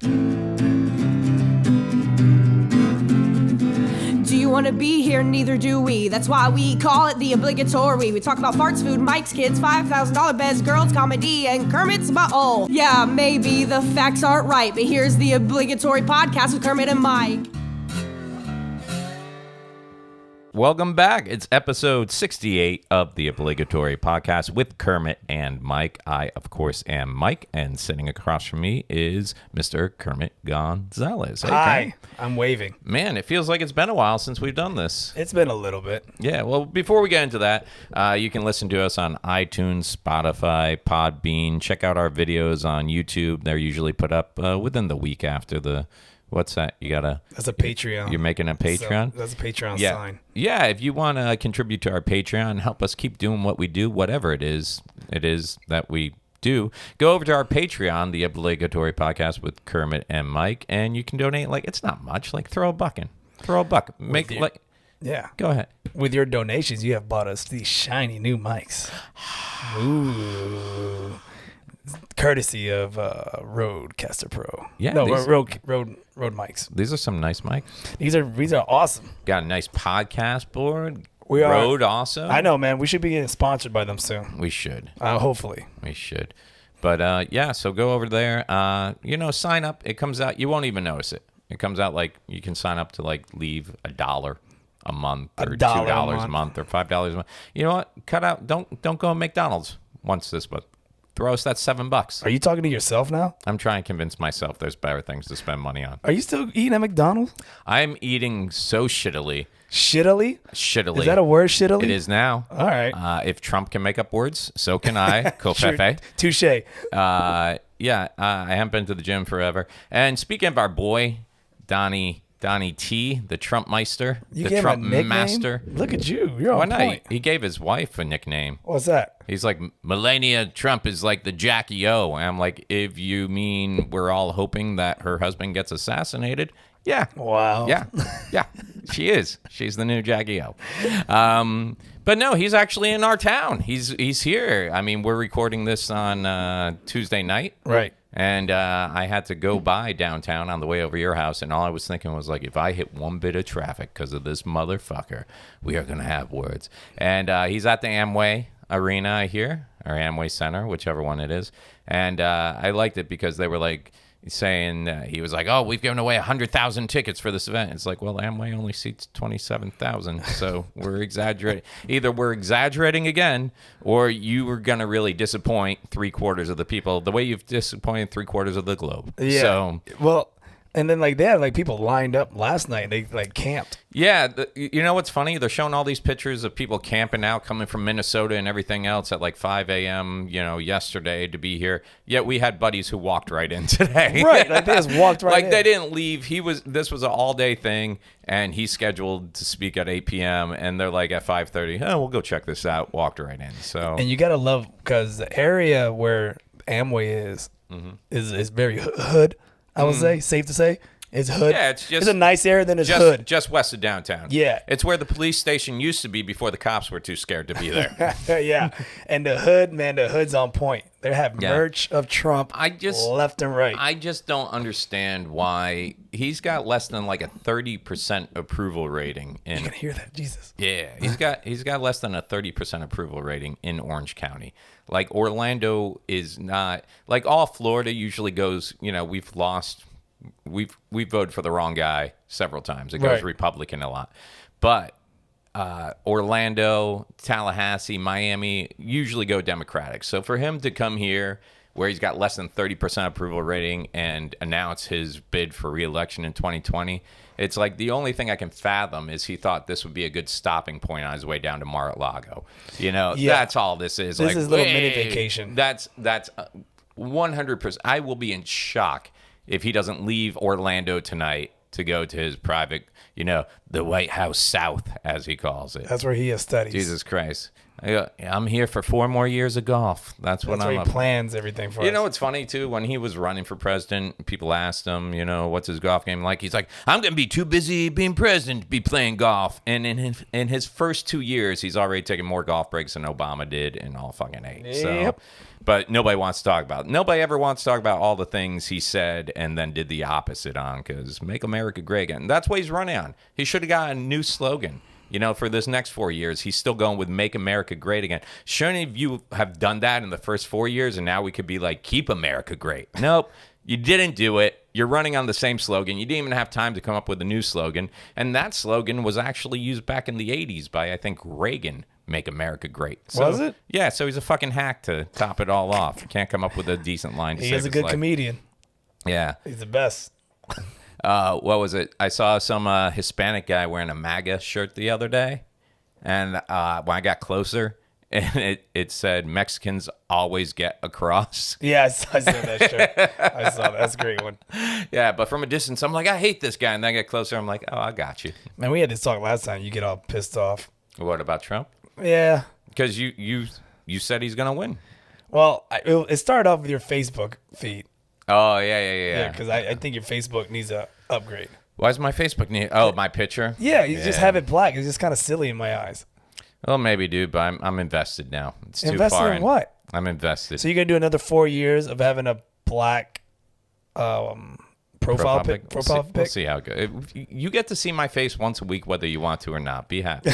Do you want to be here? Neither do we. That's why we call it the obligatory. We talk about farts, food, mics, kids, $5,000 beds, girls, comedy, and Kermit's butthole. Yeah, maybe the facts aren't right, but here's the obligatory podcast with Kermit and Mike. Welcome back. It's episode 68 of the obligatory podcast with Kermit and Mike. I, of course, am Mike, and sitting across from me is Mr. Kermit Gonzalez. Hey, Hi, Kermit. I'm waving. Man, it feels like it's been a while since we've done this. It's been a little bit. Yeah, well, before we get into that, you can listen to us on iTunes, Spotify, Podbean. Check out our videos on YouTube. They're usually put up within the week after the... What's that? That's a Patreon. You're making a Patreon? So that's a Patreon yeah. sign. Yeah, if you want to contribute to our Patreon and help us keep doing what we do, whatever it is that we do, go over to our Patreon, the obligatory podcast with Kermit and Mike, and you can donate. Like, it's not much. Like, throw a buck in. Throw a buck. Yeah. Go ahead. With your donations, you have bought us these shiny new mics. Ooh. Courtesy of Rodecaster Pro. Yeah, no, Rode mics. These are some nice mics. These are awesome. Got a nice podcast board. We are Rode also. I know, man. We should be getting sponsored by them soon. We should. Hopefully. We should. But yeah, so go over there. Sign up. It comes out. You won't even notice it. It comes out like you can sign up to like leave $1 a month or $2 a month or $5 a month. You know what? Cut out. Don't go to McDonald's once this month. Throw us that $7. Are you talking to yourself now? I'm trying to convince myself there's better things to spend money on. Are you still eating at McDonald's? I'm eating so shittily. Shittily? Shittily. Is that a word, shittily? It is now. All right. If Trump can make up words, so can I. Covfefe. Touche. I haven't been to the gym forever. And speaking of our boy, Donnie T, the Trump Meister, the Trump master. Look at you. You're on point. He gave his wife a nickname. What's that? He's like, Melania Trump is like the Jackie O. And I'm like, if you mean we're all hoping that her husband gets assassinated, yeah. Wow. Yeah. She is. She's the new Jackie O. But no, he's actually in our town. He's here. I mean, we're recording this on Tuesday night. Right. And I had to go by downtown on the way over your house, and all I was thinking was, like, if I hit one bit of traffic because of this motherfucker, we are going to have words. And he's at the Amway Arena here, or Amway Center, whichever one it is. And I liked it because they were, like, saying, he was like, oh, we've given away 100,000 tickets for this event. It's like, well, Amway only seats 27,000, so we're exaggerating. Either we're exaggerating again, or you were going to really disappoint 3/4 of the people the way you've disappointed 3/4 of the globe. Yeah. So, well, and then like they had like people lined up last night. They like camped. Yeah, you know what's funny? They're showing all these pictures of people camping out, coming from Minnesota and everything else at like 5 a.m., yesterday to be here. Yet we had buddies who walked right in today. Right, like they just walked right in. Like they didn't leave. This was an all-day thing, and he's scheduled to speak at 8 p.m., and they're like at 5:30, we'll go check this out. Walked right in. So, and you got to love, because the area where Amway is very hood, I would say, safe to say. It's hood. Yeah, it's a nice area, then it's hood. Just west of downtown. Yeah. It's where the police station used to be before the cops were too scared to be there. Yeah. And the hood, man, the hood's on point. They have merch of Trump left and right. I just don't understand why he's got less than like a 30% approval rating. You can hear that, Jesus. Yeah, he's got less than a 30% approval rating in Orange County. Like Orlando is not, like all Florida usually goes, we've lost. We've voted for the wrong guy several times. It goes Republican a lot. But Orlando, Tallahassee, Miami usually go Democratic. So for him to come here where he's got less than 30% approval rating and announce his bid for re-election in 2020, it's like the only thing I can fathom is he thought this would be a good stopping point on his way down to Mar-a-Lago. That's all this is. This is a little mini vacation. That's 100%. I will be in shock if he doesn't leave Orlando tonight to go to his private, the White House South, as he calls it. That's where he has studies. Jesus Christ. I'm here for 4 more years of golf. That's what That's I'm where he plans everything for us. You know, it's funny, too, when he was running for president, people asked him, what's his golf game like? He's like, I'm going to be too busy being president to be playing golf. And in his first 2 years, he's already taken more golf breaks than Obama did in all fucking 8. Yep. So, but nobody wants to talk about it. Nobody ever wants to talk about all the things he said and then did the opposite on, because Make America Great Again. That's what he's running on. He should have got a new slogan. For this next 4 years, he's still going with Make America Great Again. Should any of you have done that in the first 4 years, and now we could be like, Keep America Great? Nope, you didn't do it. You're running on the same slogan. You didn't even have time to come up with a new slogan. And that slogan was actually used back in the 80s by, I think, Reagan, Make America Great. So, was it? Yeah, so he's a fucking hack to top it all off. Can't come up with a decent line to He save is a his good life. comedian. Yeah. He's the best. What was it? I saw some Hispanic guy wearing a MAGA shirt the other day. And when I got closer, and it said, Mexicans always get across. Yeah, I saw that shirt. I saw that. That's a great one. Yeah, but from a distance, I'm like, I hate this guy. And then I get closer, I'm like, oh, I got you. Man, we had this talk last time. You get all pissed off. What about Trump? Yeah. Because you said he's going to win. Well, it started off with your Facebook feed. Oh, yeah. Yeah, because I think your Facebook needs a upgrade. Why is my Facebook need? Oh, my picture? Yeah, you just have it black. It's just kind of silly in my eyes. Well, maybe, dude, but I'm invested now. It's too Invested far in what? I'm invested. So you're gonna do another 4 years of having a black profile pic? We'll see how it goes. You get to see my face once a week, whether you want to or not. Be happy.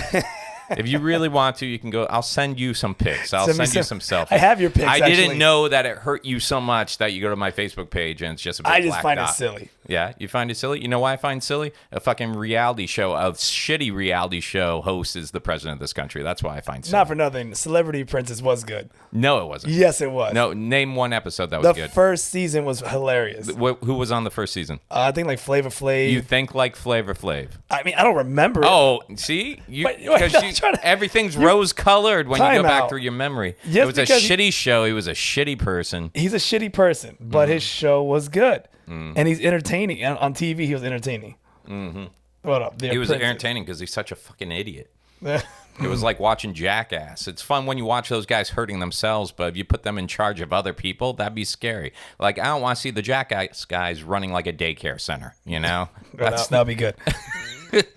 If you really want to, you can go. I'll send you some pics. I'll send you some selfies. I have your pics. I didn't actually. know that it hurt you so much that you go to my Facebook page and it's just a big I just black find dot. it silly. Yeah, you find it silly? You know why I find silly? A fucking reality show, a shitty reality show host is the president of this country. That's why I find silly. Not for nothing. Celebrity Apprentice was good. No, it wasn't. Yes, it was. No, name one episode that was The good. first season was hilarious. Who was on the first season? I think like Flavor Flav. You think like Flavor Flav. I mean, I don't remember it. Oh, see? Wait, Because I'm trying to- everything's rose-colored when you Time go back out. through your memory. Just It was a because shitty show. He was a shitty person. He's a shitty person, but his show was good. Mm. And he's entertaining. And on TV, he was entertaining. Mm-hmm. What up? He was entertaining because he's such a fucking idiot. It was like watching Jackass. It's fun when you watch those guys hurting themselves, but if you put them in charge of other people, that'd be scary. Like, I don't want to see the Jackass guys running like a daycare center, you know? That'll be good.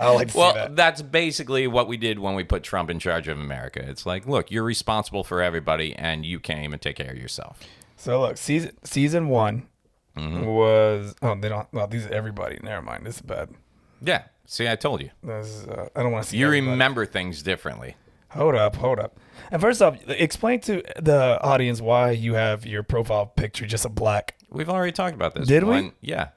I like to see Well, that. that's basically what we did when we put Trump in charge of America. It's like, look, you're responsible for everybody, and you can't even take care of yourself. So look, season one was they don't. Well, these are everybody. Never mind. This is bad. Yeah. See, I told you. This is, I don't want to see. You everybody. remember things differently. Hold up. And first off, explain to the audience why you have your profile picture just a black. We've already talked about this. Did we? Yeah.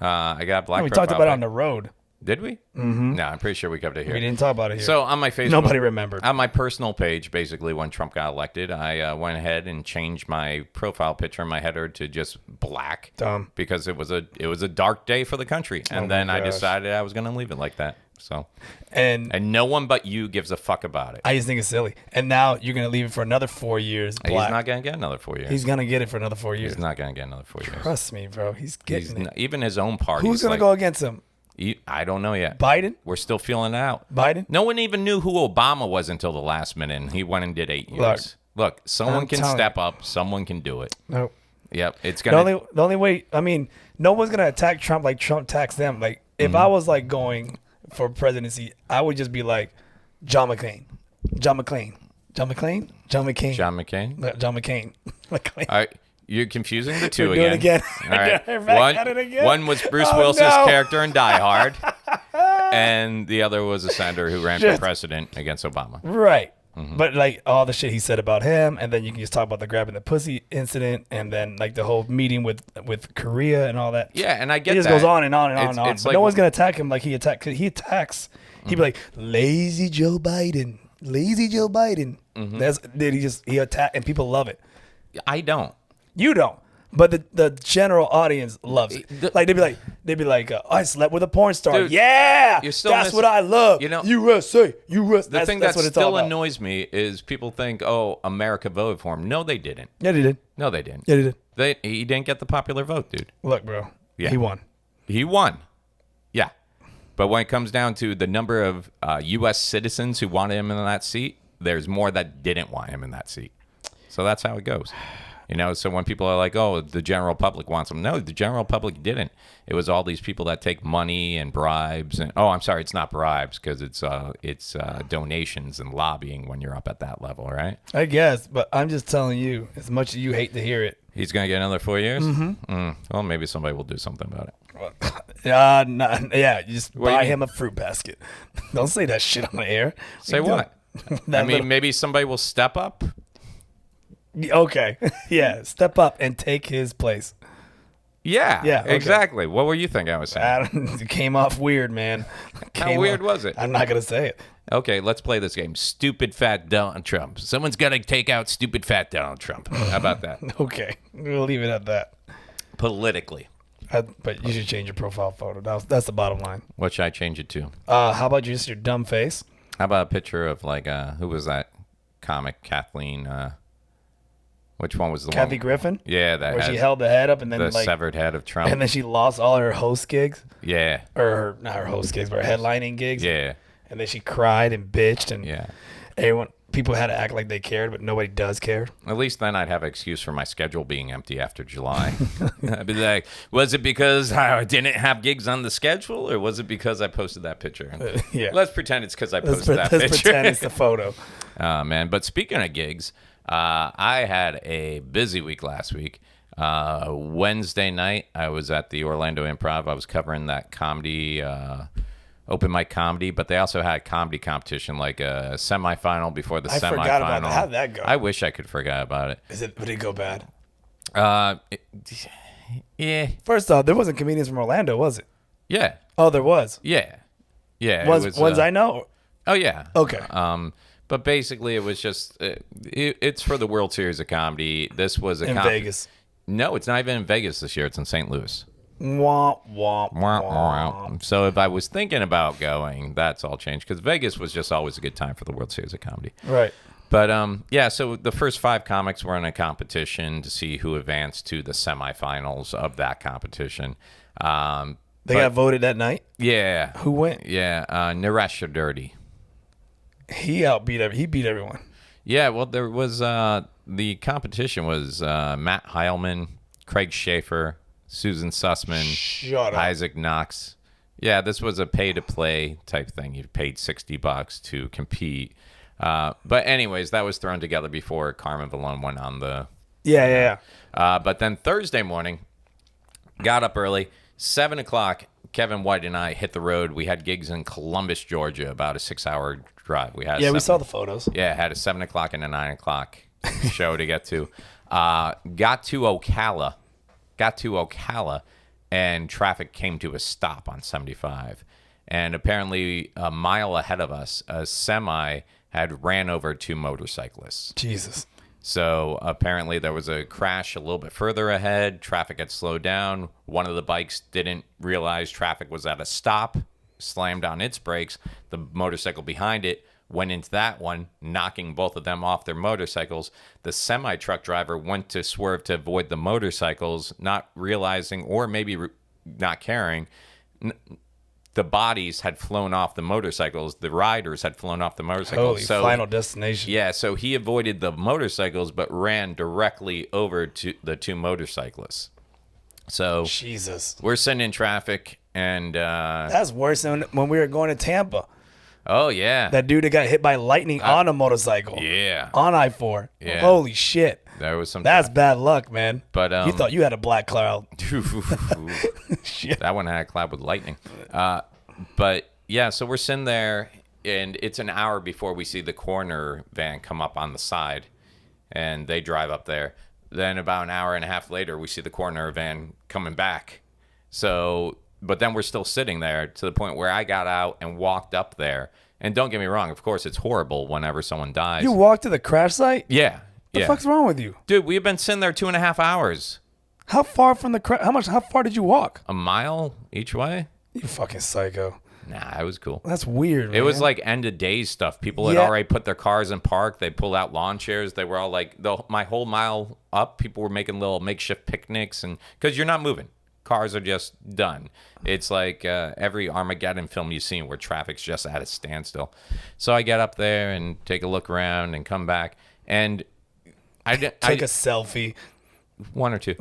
I got black. We talked profile about it pic. on the road. Did we? Mm-hmm. No, I'm pretty sure we covered it here. We didn't talk about it here. So on my Facebook, Nobody remembered. On my personal page, basically, when Trump got elected, I went ahead and changed my profile picture and my header to just black. Dumb. Because it was a dark day for the country, and Oh my then I gosh. decided I was going to leave it like that. So, and no one but you gives a fuck about it. I just think it's silly. And now you're gonna leave it for another 4 years. Black. He's not going to get another 4 years. He's gonna get it for another 4 years. He's not going to get another 4 years. Trust me, bro. He's getting it. Even his own party. Who's gonna go against him? I don't know yet. Biden? We're still feeling it out. Biden? No one even knew who Obama was until the last minute, and he went and did 8 years. Look, someone I'm can telling step up. Someone can do it. Nope. Yep, it's gonna. The only way. I mean, no one's gonna attack Trump like Trump attacks them. Like if I was like going for presidency, I would just be like John McCain. McCain. All right, you're confusing the two We're doing it again. All right, We're back at it again. one was Bruce Oh, Willis's no. character in Die Hard, and the other was a senator who ran for president against Obama. Right. But like all the shit he said about him, and then you can just talk about the grabbing the pussy incident, and then like the whole meeting with Korea and all that. Yeah, and I get It just that. goes on and on and on and on. It's But like, no one's gonna attack him like he attacked. Cause he attacks. He'd be like, "Lazy Joe Biden, lazy Joe Biden." He attack, and people love it. I don't. You don't, but the general audience loves it. Like they'd be like, I slept with a porn star. Dude, yeah, you're still that's what I love. You know, USA. The thing that that's what it's all still about. annoys me is people think, "Oh, America voted for him." No, they didn't. Yeah, they did. No, they didn't. Yeah, they did. He didn't get the popular vote, dude. Look, bro. Yeah. He won. He won. Yeah. But when it comes down to the number of U.S. citizens who wanted him in that seat, there's more that didn't want him in that seat. So that's how it goes. You know, so when people are like, oh, the general public wants him. No, the general public didn't. It was all these people that take money and bribes. And I'm sorry, it's not bribes because it's donations and lobbying when you're up at that level, right? I guess, but I'm just telling you, as much as you hate to hear it. He's going to get another 4 years? Mm-hmm. Well, maybe somebody will do something about it. Yeah, you just buy you him a fruit basket. Don't say that shit on the air. Say what? I mean, maybe somebody will step up. Okay. Yeah, step up and take his place. Yeah, okay. Exactly. What were you thinking I was saying? It came off weird, man. How weird was it? I'm not going to say it. Okay, let's play this game. Stupid fat Donald Trump. Someone's got to take out stupid fat Donald Trump. How about that? Okay, we'll leave it at that. Politically. But you should change your profile photo. That's the bottom line. What should I change it to? How about just your dumb face? How about a picture of like who was that comic? Kathleen. Which one was the Kathy one? Griffin? Yeah, that where she held the head up and then the severed head of Trump. And then she lost all her host gigs. Yeah. Or not her host gigs, but her headlining gigs. Yeah. And then she cried and bitched and people had to act like they cared, but nobody does care. At least then I'd have an excuse for my schedule being empty after July. I'd be like, was it because I didn't have gigs on the schedule, or was it because I posted that picture? Yeah. Let's pretend it's because I posted that picture. Let's pretend it's the photo. Oh, man. But speaking of gigs, I had a busy week last week. Wednesday night, I was at the Orlando Improv. I was covering that comedy, open mic comedy, but they also had a comedy competition, like a semifinal before the semifinal. I forgot about that. How'd that go? I wish I could forget about it. Would it go bad? Yeah. First off, there wasn't comedians from Orlando, was it? Yeah. Oh, there was? Yeah. Yeah. Ones I know? Oh, yeah. Okay. But basically, it was just it's for the World Series of Comedy. This was in Vegas. No, it's not even in Vegas this year. It's in St. Louis. Wah, wah, wah. So if I was thinking about going, that's all changed because Vegas was just always a good time for the World Series of Comedy. Right. But yeah, so the first 5 comics were in a competition to see who advanced to the semifinals of that competition. They got voted that night? Yeah. Who went? Yeah, Naresh Dirty. He beat everyone. Yeah, well, there was the competition was Matt Heilman, Craig Schaefer, Susan Sussman, Isaac Knox. Yeah, this was a pay-to-play type thing. You paid $60 to compete. But anyways, that was thrown together before Carmen Vallone went on the... Yeah. But then Thursday morning, got up early, 7 o'clock, Kevin White and I hit the road. We had gigs in Columbus, Georgia, about a 6-hour drive. We saw the photos. Yeah, had a 7 o'clock and a 9 o'clock show to get to. Got to Ocala, and traffic came to a stop on 75. And apparently, a mile ahead of us, a semi had ran over 2 motorcyclists. Jesus. So apparently there was a crash a little bit further ahead. Traffic had slowed down. One of the bikes didn't realize traffic was at a stop, slammed on its brakes. The motorcycle behind it went into that one, knocking both of them off their motorcycles. The semi-truck driver went to swerve to avoid the motorcycles, not realizing or maybe not caring. The bodies had flown off the motorcycles. The riders had flown off the motorcycles. Holy, Final Destination. Yeah, so he avoided the motorcycles but ran directly over to the 2 motorcyclists. So Jesus, we're sitting in traffic, and that's worse than when we were going to Tampa. Oh, yeah. That dude that got hit by lightning on a motorcycle. Yeah. On I-4. Yeah. Holy shit. There was some. That's bad luck, man. But you thought you had a black cloud. Shit. That one had a cloud with lightning. But yeah, so we're sitting there, and it's an hour before we see the coroner van come up on the side, and they drive up there. Then about an hour and a half later, we see the coroner van coming back. So, but then we're still sitting there to the point where I got out and walked up there. And don't get me wrong, of course, it's horrible whenever someone dies. You walked to the crash site? Yeah. The fuck's wrong with you? Dude, we've been sitting there 2.5 hours. How far from the crash? How far did you walk? A mile each way? You fucking psycho. Nah, it was cool. That's weird, man. It was like end of days stuff. People had already put their cars in park. They pulled out lawn chairs. They were all like, my whole mile up, people were making little makeshift picnics. And because you're not moving. Cars are just done. It's like every Armageddon film you've seen where traffic's just at a standstill. So I get up there and take a look around and come back. And Take a selfie. One or two.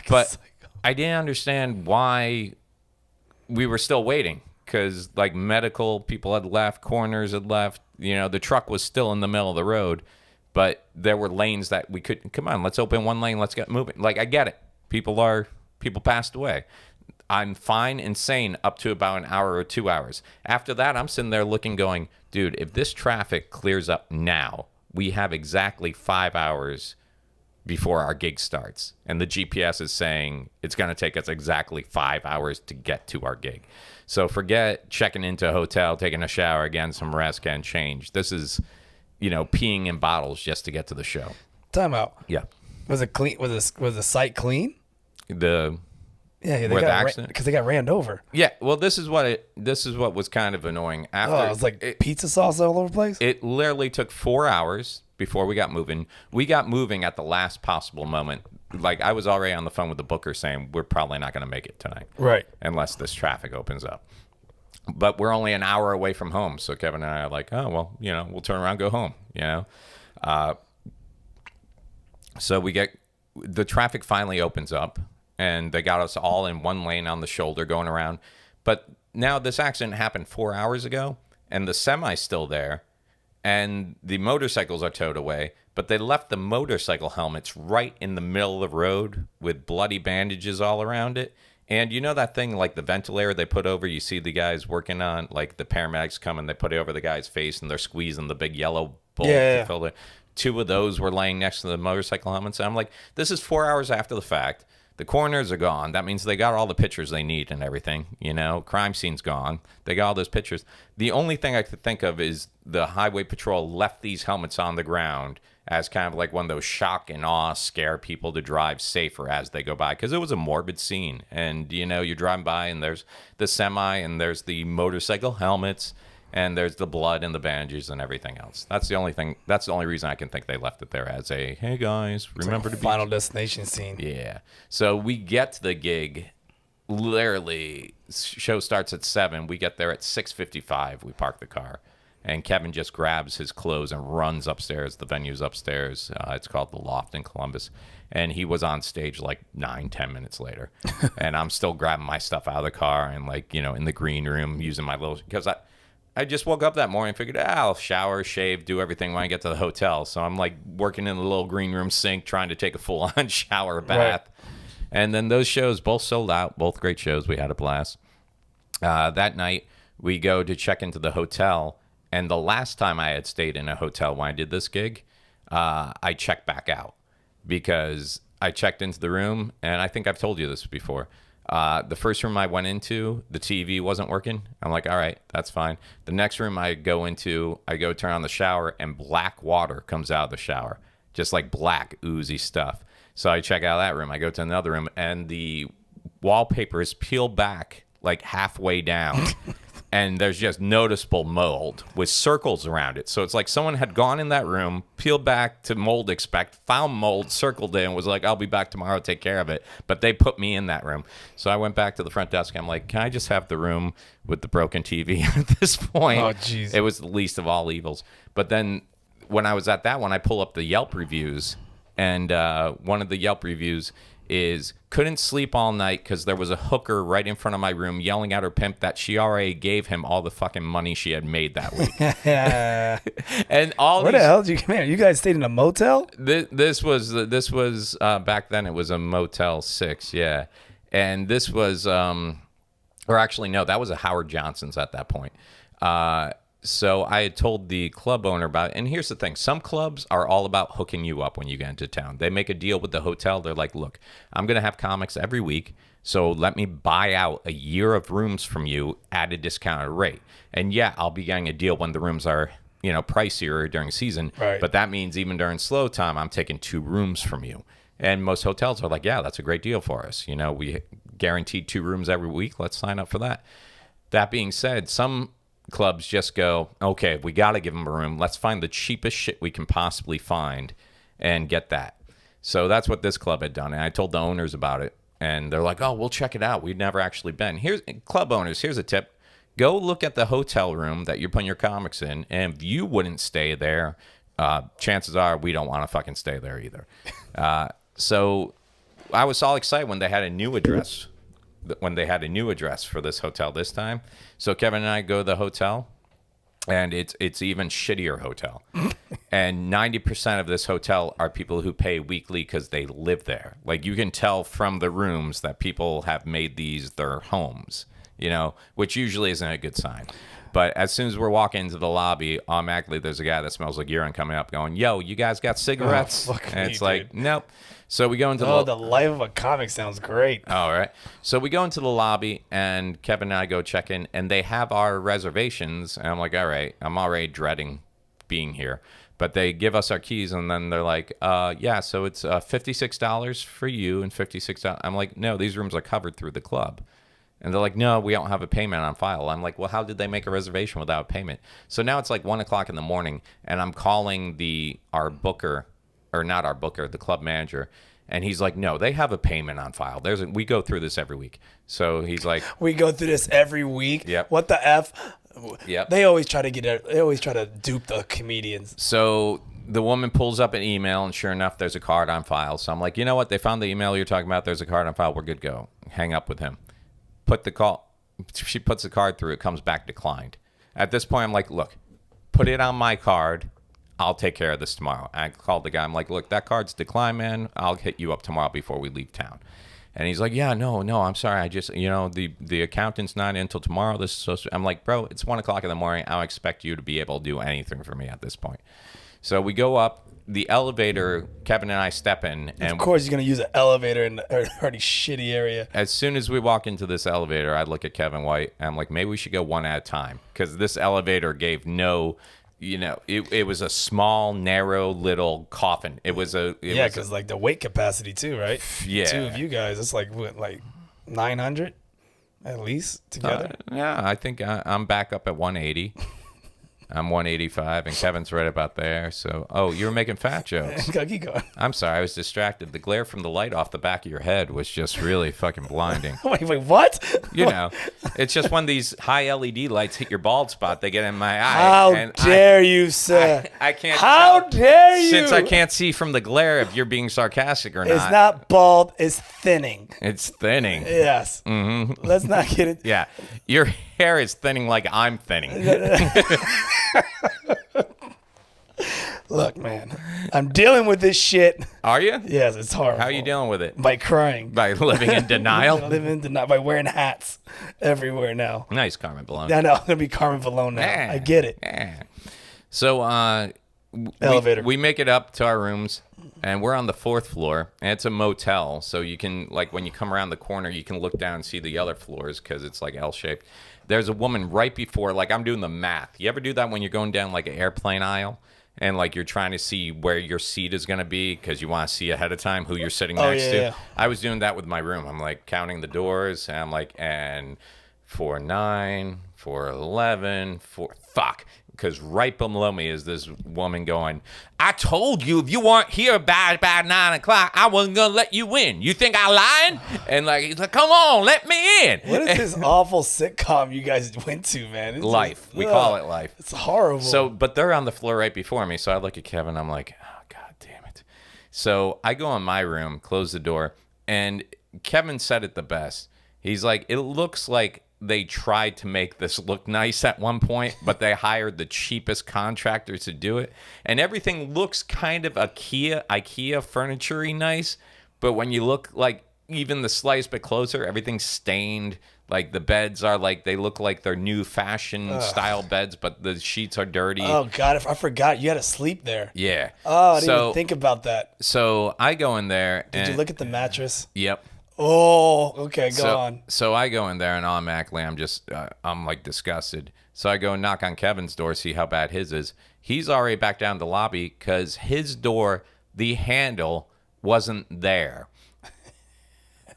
But But I didn't understand why we were still waiting, because like medical people had left, coroners had left. You know, the truck was still in the middle of the road, but there were lanes that we could, come on, let's open one lane, let's get moving. Like, I get it. People passed away. I'm fine and sane up to about an hour or 2 hours. After that, I'm sitting there looking, going, dude, if this traffic clears up now, we have exactly 5 hours before our gig starts. And the GPS is saying it's going to take us exactly 5 hours to get to our gig. So forget checking into a hotel, taking a shower, again, some rest, getting changed. This is, peeing in bottles just to get to the show. Time out. Yeah. Was it clean? Was the site clean? They Yeah, where the accident? because they got ran over. Yeah, well, this is what was kind of annoying. After Oh, it was like pizza sauce all over the place. it literally took 4 hours before we got moving. We got moving at the last possible moment. Like, I was already on the phone with the booker saying we're probably not going to make it tonight, Right. unless this traffic opens up. But we're only an hour away from home, so Kevin and I are like, oh well, we'll turn around, go home. So the traffic finally opens up, and they got us all in one lane on the shoulder going around. But now this accident happened 4 hours ago, and the semi's still there, and the motorcycles are towed away, but they left the motorcycle helmets right in the middle of the road with bloody bandages all around it. And you know that thing, like the ventilator they put over, you see the guys working on, like the paramedics come and they put it over the guy's face and they're squeezing the big yellow bowl to fill it. 2 of those were laying next to the motorcycle helmets. And I'm like, this is 4 hours after the fact. The coroners are gone. That means they got all the pictures they need and everything. Crime scene's gone. They got all those pictures. The only thing I could think of is the highway patrol left these helmets on the ground as kind of like one of those shock and awe, scare people to drive safer as they go by. Because it was a morbid scene. And, you're driving by and there's the semi and there's the motorcycle helmets and there's the blood and the bandages and everything else. That's the only reason I can think they left it there as a, hey guys, remember to be Final destination scene. Yeah. So we get to the gig, literally, show starts at 7. We get there at 6:55. We park the car. And Kevin just grabs his clothes and runs upstairs. The venue's upstairs. It's called The Loft in Columbus. And he was on stage like 9-10 minutes later. And I'm still grabbing my stuff out of the car and in the green room using my little, because I just woke up that morning and figured, I'll shower, shave, do everything when I get to the hotel. So I'm like working in the little green room sink, trying to take a full-on shower, bath. Right. And then those shows both sold out, both great shows. We had a blast. That night, we go to check into the hotel. And the last time I had stayed in a hotel when I did this gig, I checked back out because I checked into the room. And I think I've told you this before. The first room I went into, the TV wasn't working. I'm like, all right, that's fine. The next room I go turn on the shower, and black water comes out of the shower. Just like black, oozy stuff. So I check out that room. I go to another room, and the wallpaper is peeled back like halfway down. And there's just noticeable mold with circles around it. So it's like someone had gone in that room, peeled back to mold expect, found mold, circled it, and was like, I'll be back tomorrow, take care of it. But they put me in that room. So I went back to the front desk. I'm like, can I just have the room with the broken TV at this point? Oh, jeez. It was the least of all evils. But then when I was at that one, I pull up the Yelp reviews. And one of the Yelp reviews is, couldn't sleep all night because there was a hooker right in front of my room yelling at her pimp that she already gave him all the fucking money she had made that week. And where the hell did you guys stayed in a motel? This was back then, it was a Motel 6, yeah. And this was or actually no, that was a Howard Johnson's at that point. So I had told the club owner about it. And here's the thing. Some clubs are all about hooking you up when you get into town. They make a deal with the hotel. They're like, look, I'm going to have comics every week, so let me buy out a year of rooms from you at a discounted rate. And yeah, I'll be getting a deal when the rooms are, pricier during season. Right. But that means even during slow time, I'm taking 2 rooms from you. And most hotels are like, yeah, that's a great deal for us. We guaranteed 2 rooms every week. Let's sign up for that. That being said, some clubs just go, okay, we got to give them a room. Let's find the cheapest shit we can possibly find and get that. So that's what this club had done. And I told the owners about it. and they're like, "Oh, we'll check it out. We've never actually been." Here's club owners. Here's a tip: go look at the hotel room that you're putting your comics in, and if you wouldn't stay there, chances are we don't want to fucking stay there either. So I was all excited when they had a new address. When they had a new address for this hotel this time, so Kevin and I go to the hotel. And it's even shittier hotel. And 90% of this hotel are people who pay weekly because they live there. Like, you can tell from the rooms that people have made these their homes, which usually isn't a good sign. But as soon as we're walking into the lobby, automatically there's a guy that smells like urine coming up going, "Yo, you guys got cigarettes?" And it's like, nope. So we go into the life of a comic sounds great. All right. So we go into the lobby, and Kevin and I go check in, and they have our reservations. And I'm like, all right, I'm already dreading being here. But they give us our keys, and then they're like, yeah, so it's $56 for you and $56. I'm like, no, these rooms are covered through the club. And they're like, no, we don't have a payment on file. I'm like, well, how did they make a reservation without a payment? So now it's like 1 o'clock in the morning, and I'm calling our booker, or not our booker, the club manager. And he's like, no, they have a payment on file. We go through this every week. So he's like, we go through this every week. Yep. What the F? Yep. They always try to dupe the comedians. So the woman pulls up an email, and sure enough, there's a card on file. So I'm like, you know what? They found the email you're talking about. There's a card on file. We're good to go. Hang up with him. She puts the card through. It comes back declined. At this point, I'm like, look, put it on my card. I'll take care of this tomorrow. I called the guy. I'm like, look, that card's declined, man. I'll hit you up tomorrow before we leave town. And he's like, yeah, no, I'm sorry. I just, the accountant's not in until tomorrow. This is so. I'm like, bro, it's 1 o'clock in the morning. I don't expect you to be able to do anything for me at this point. So we go up. The elevator, Kevin and I step in. And of course, you're going to use an elevator in an already shitty area. As soon as we walk into this elevator, I look at Kevin White, and I'm like, maybe we should go one at a time. Because this elevator gave no, it was a small, narrow little coffin. Because like the weight capacity too, right? Yeah. 2 of you guys, it's like, what, like 900 at least together? Yeah, I think I'm back up at 180. I'm 185, and Kevin's right about there. So, you were making fat jokes. Keep going. I'm sorry, I was distracted. The glare from the light off the back of your head was just really fucking blinding. Wait, what? It's just when these high LED lights hit your bald spot, they get in my eye. How dare you, sir? I can't. How dare you? Since I can't see from the glare if you're being sarcastic or not. It's not bald. It's thinning. It's thinning. Yes. Mm-hmm. Let's not get it. Yeah, your hair is thinning like I'm thinning. Look, man, I'm dealing with this shit. Are you? Yes, it's horrible. How are you dealing with it? By crying. By living in denial? By wearing hats everywhere now. Nice, Carmen Balone. I know, I'm going to be Carmen Balone now. I get it. So, elevator. We make it up to our rooms, and we're on the 4th floor, and it's a motel, so you can, like, when you come around the corner, you can look down and see the other floors because it's, like, L-shaped. There's a woman right before, like, I'm doing the math. You ever do that when you're going down, like, an airplane aisle, and, like, you're trying to see where your seat is going to be because you want to see ahead of time who you're sitting next to? Yeah. I was doing that with my room. I'm, like, counting the doors, and I'm, like, and 4-9, 4-11, 4... Fuck. Because right below me is this woman going, I told you if you weren't here by 9 o'clock, I wasn't going to let you in. You think I lying? And like, he's like, come on, let me in. What is this awful sitcom you guys went to, man? It's Life. We call it Life. It's horrible. So, but they're on the floor right before me. So I look at Kevin. I'm like, oh, God damn it. So I go in my room, close the door. And Kevin said it the best. He's like, it looks like they tried to make this look nice at one point, but they hired the cheapest contractor to do it. And everything looks kind of IKEA furniture-y nice, but when you look like even the slightest bit closer, everything's stained. Like the beds are like, they look like they're new fashion style beds, but the sheets are dirty. Oh God, I forgot you had to sleep there. Yeah. Oh, I didn't even think about that. So I go in there. Did you look at the mattress? Yep. Oh, okay, go on. So I go in there and automatically I'm like disgusted. So I go and knock on Kevin's door, see how bad his is. He's already back down the lobby because his door, the handle wasn't there.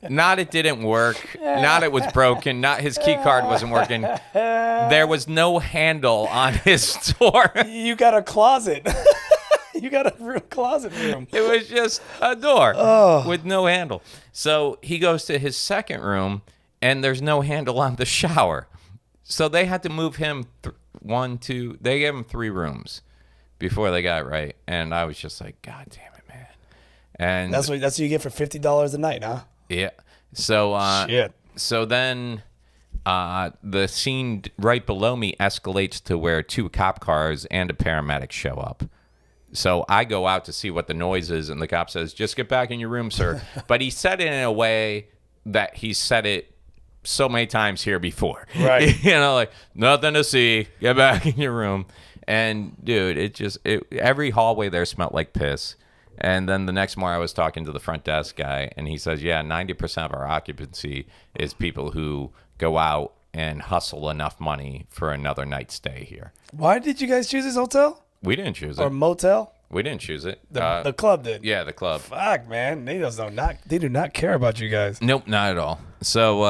Not it didn't work. Not it was broken. Not his key card wasn't working. There was no handle on his door. You got a closet. You got a real closet room. It was just a door with no handle. So he goes to his second room, and there's no handle on the shower. So they had to move him they gave him 3 rooms before they got it right. And I was just like, God damn it, man. And That's what you get for $50 a night, huh? yeah. So Shit. So then the scene right below me escalates to where 2 cop cars and a paramedic show up. So I go out to see what the noise is, and the cop says, "Just get back in your room, sir." But he said it in a way that he said it so many times here before. Right. You know, like, nothing to see. Get back in your room. And, dude, every hallway there smelled like piss. And then the next morning I was talking to the front desk guy, and he says, yeah, 90% of our occupancy is people who go out and hustle enough money for another night's stay here. Why did you guys choose this hotel? We didn't choose it. Or motel? We didn't choose it. The club did. Yeah, the club. Fuck, man. They do not care about you guys. Nope, not at all. So,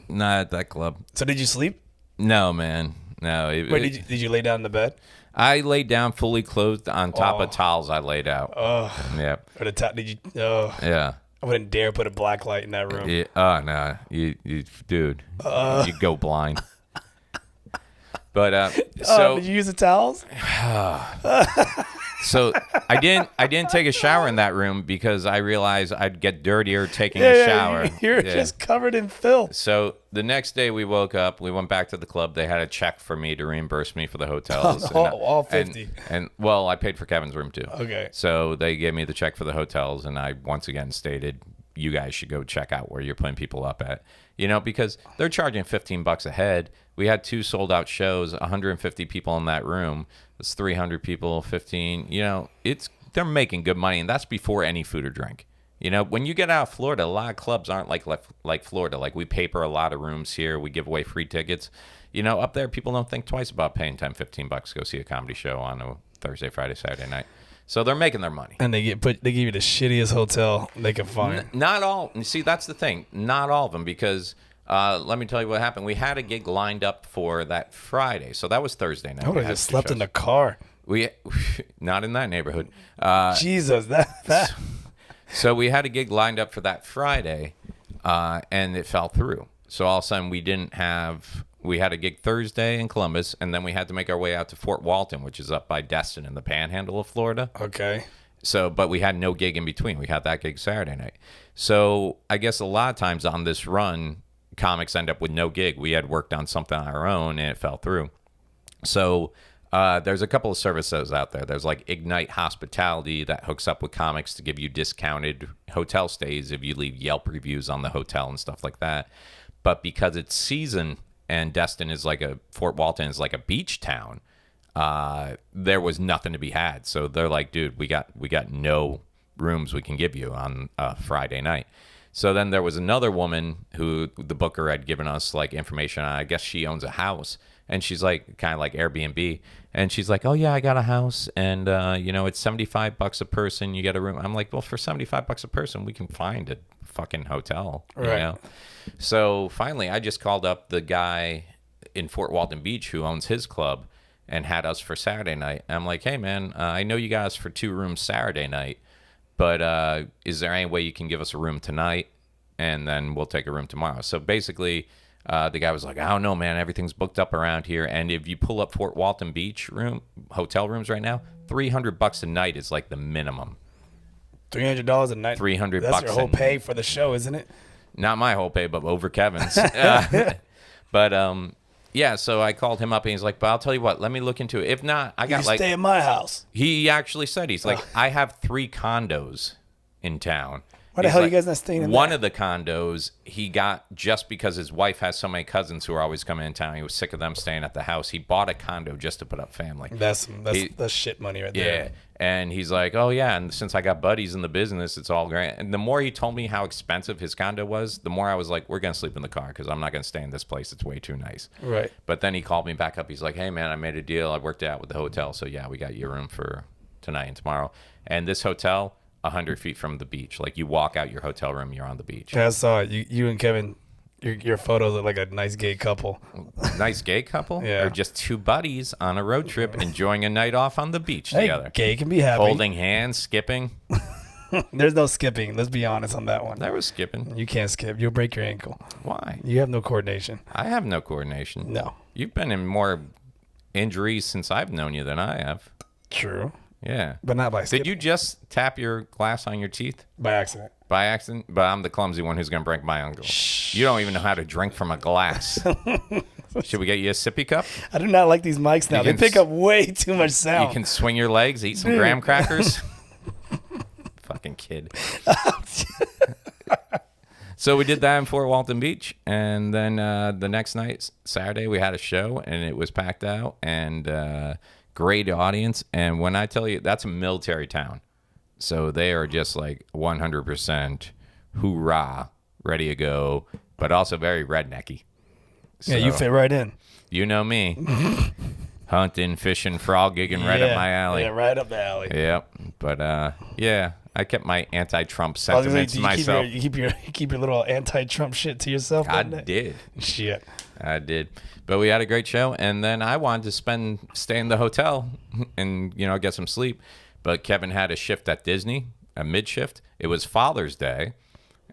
not at that club. So did you sleep? No, man. No. Wait, did you lay down in the bed? I laid down fully clothed on top of towels I laid out. Oh. Yeah. Or the top? Did you? Oh. Yeah. I wouldn't dare put a black light in that room. Yeah. Oh, no. You dude. You go blind. But so did you use the towels? So I didn't take a shower in that room because I realized I'd get dirtier taking a shower. You're just covered in filth. So the next day we woke up, we went back to the club. They had a check for me to reimburse me for the hotels. All 50. And well, I paid for Kevin's room too. Okay. So they gave me the check for the hotels, and I once again stated, you guys should go check out where you're putting people up at. You know, because they're charging $15 a head. We had 2 sold out shows, 150 people in that room. It's 300 people, 15. You know, they're making good money, and that's before any food or drink. You know, when you get out of Florida, a lot of clubs aren't like Florida. Like, we paper a lot of rooms here. We give away free tickets. You know, up there, people don't think twice about paying $10, $15 to go see a comedy show on a Thursday, Friday, Saturday night. So they're making their money. And they give you the shittiest hotel they can find. Not all. See, that's the thing. Not all of them, because let me tell you what happened. We had a gig lined up for that Friday. So that was Thursday night. I would have just slept in the car. Not in that neighborhood. Jesus, that. So we had a gig lined up for that Friday, and it fell through. So all of a sudden we had a gig Thursday in Columbus, and then we had to make our way out to Fort Walton, which is up by Destin in the panhandle of Florida. Okay. So, but we had no gig in between. We had that gig Saturday night. So I guess a lot of times on this run, comics end up with no gig. We had worked on something on our own, and it fell through. So there's a couple of services out there. There's like Ignite Hospitality that hooks up with comics to give you discounted hotel stays if you leave Yelp reviews on the hotel and stuff like that. But because it's season and Destin is Fort Walton is like a beach town, there was nothing to be had. So they're like, dude, we got no rooms we can give you on Friday night. So then there was another woman who the booker had given us like information on. I guess she owns a house, and she's like kind of like Airbnb, and she's like, oh yeah, I got a house, and it's $75 a person. You get a room. I'm like, well, for $75 a person, we can find a fucking hotel, right? You know? So finally, I just called up the guy in Fort Walton Beach who owns his club and had us for Saturday night. I'm like, hey man, I know you got us for 2 rooms Saturday night, but is there any way you can give us a room tonight, and then we'll take a room tomorrow? So basically, the guy was like, I don't know, man. Everything's booked up around here. And if you pull up Fort Walton Beach hotel rooms right now, $300 a night is like the minimum. $300 a night. $300. That's your whole pay for the show, isn't it? Not my whole pay, but over Kevin's. But yeah, so I called him up, and he's like, but I'll tell you what, let me look into it. If not, I got stay at my house. He actually said, he's like, I have 3 condos in town. Why the hell are you guys not staying in one of the condos he got just because his wife has so many cousins who are always coming in town. He was sick of them staying at the house. He bought a condo just to put up family. That's shit money right there. Yeah. And he's like, oh yeah, and since I got buddies in the business, it's all great. And the more he told me how expensive his condo was, the more I was like, we're going to sleep in the car because I'm not going to stay in this place. It's way too nice. Right. But then he called me back up. He's like, hey man, I made a deal. I worked it out with the hotel. So yeah, we got you a room for tonight and tomorrow. And this hotel, 100 feet from the beach. Like, you walk out your hotel room, you're on the beach. Yeah, I saw it. You and Kevin your photos look like a nice gay couple. Nice gay couple? Yeah. Or just two buddies on a road trip enjoying a night off on the beach together. Gay can be happy. Holding hands, skipping. There's no skipping. Let's be honest on that one. There was skipping. You can't skip. You'll break your ankle. Why? You have no coordination. I have no coordination. No. You've been in more injuries since I've known you than I have. True. Yeah. But not by skipping. Did you just tap your glass on your teeth? By accident. By accident? But I'm the clumsy one who's going to break my ankle. You don't even know how to drink from a glass. Should we get you a sippy cup? I do not like these mics now. They pick up way too much You sound. can swing your legs, eat some graham crackers. Fucking kid. So we did that in Fort Walton Beach, and then the next night, Saturday, we had a show, and it was packed out, and great audience. And when I tell you, that's a military town, so they are just like 100% hoorah, ready to go, but also very rednecky. So, yeah, you fit right in. You know me. Hunting, fishing, frog gigging right up my alley. Yeah, right up the alley. Yep. But yeah, I kept my anti-Trump I was gonna sentiments say, to myself. you keep your little anti-Trump shit to yourself. I doesn't it? did. Shit. I did. But we had a great show, and then I wanted to stay in the hotel and get some sleep. But Kevin had a shift at Disney, a mid-shift. It was Father's Day,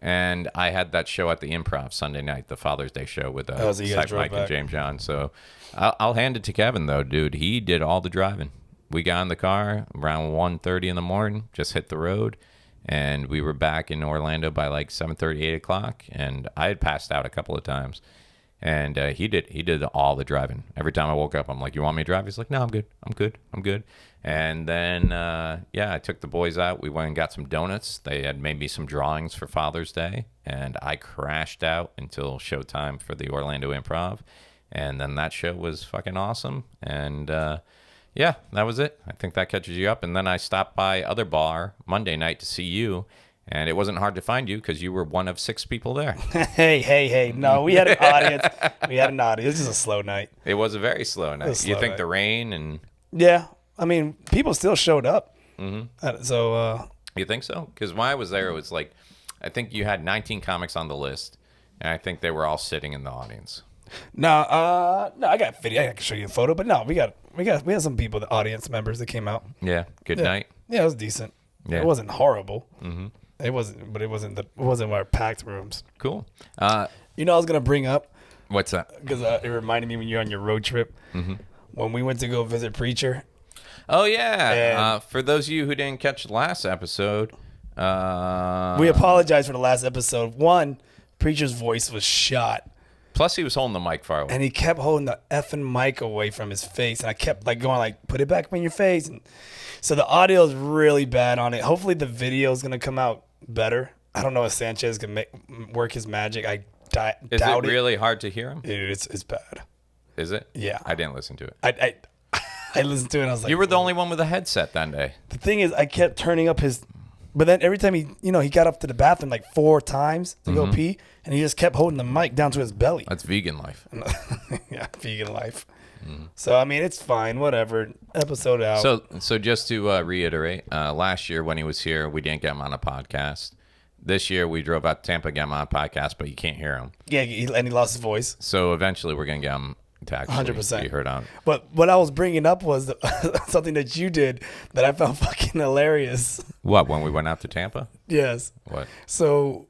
and I had that show at the Improv Sunday night, the Father's Day show with so you guys Psych drove Mike and back. James John. So I'll hand it to Kevin, though, dude. He did all the driving. We got in the car around 1:30 in the morning, just hit the road, and we were back in Orlando by like 7:30, 8 o'clock, and I had passed out a couple of times. And he did all the driving. Every time I woke up, I'm like, "You want me to drive?" He's like, "No, I'm good." And then I took the boys out. We went and got some donuts. They had made me some drawings for Father's Day, and I crashed out until showtime for the Orlando Improv. And then that show was fucking awesome. And that was it. I think that catches you up. And then I stopped by Other Bar Monday night to see you. And it wasn't hard to find you because you were one of 6 people there. Hey. No, we had an audience. This is a slow night. It was a very slow night. slow You think night. the rain and... Yeah. I mean, people still showed up. Mm-hmm. So... You think so? Because when I was there, it was like... I think you had 19 comics on the list. And I think they were all sitting in the audience. No, I got video. I can show you a photo. But no, we had some people, the audience members that came out. Yeah. Good night. Yeah, it was decent. Yeah. It wasn't horrible. Mm-hmm. It wasn't our packed rooms. Cool. I was gonna bring up What's that? because it reminded me when you're on your road trip when we went to go visit Preacher. Oh, yeah. And- For those of you who didn't catch the last episode... we apologize for the last episode. One, Preacher's voice was shot. Plus, he was holding the mic far away. And he kept holding the effing mic away from his face. And I kept going put it back in your face. And so the audio is really bad on it. Hopefully the video is going to come out better. I don't know if Sanchez can work his magic. I doubt it. Is it really hard to hear him? Dude, it's bad. Is it? Yeah. I didn't listen to it. I listened to it and I was like... You were the only one with a headset that day. The thing is, I kept turning up his... But then every time he got up to the bathroom 4 times to go pee, and he just kept holding the mic down to his belly. That's vegan life. Yeah, vegan life. So, I mean, it's fine. Whatever. Episode out. So just to reiterate, last year when he was here, we didn't get him on a podcast. This year we drove out to Tampa, get him on a podcast, but you can't hear him. Yeah, and he lost his voice. So eventually we're going to get him to actually 100%. be heard on. But what I was bringing up was something that you did that I found fucking hilarious. What, when we went out to Tampa? Yes. What? So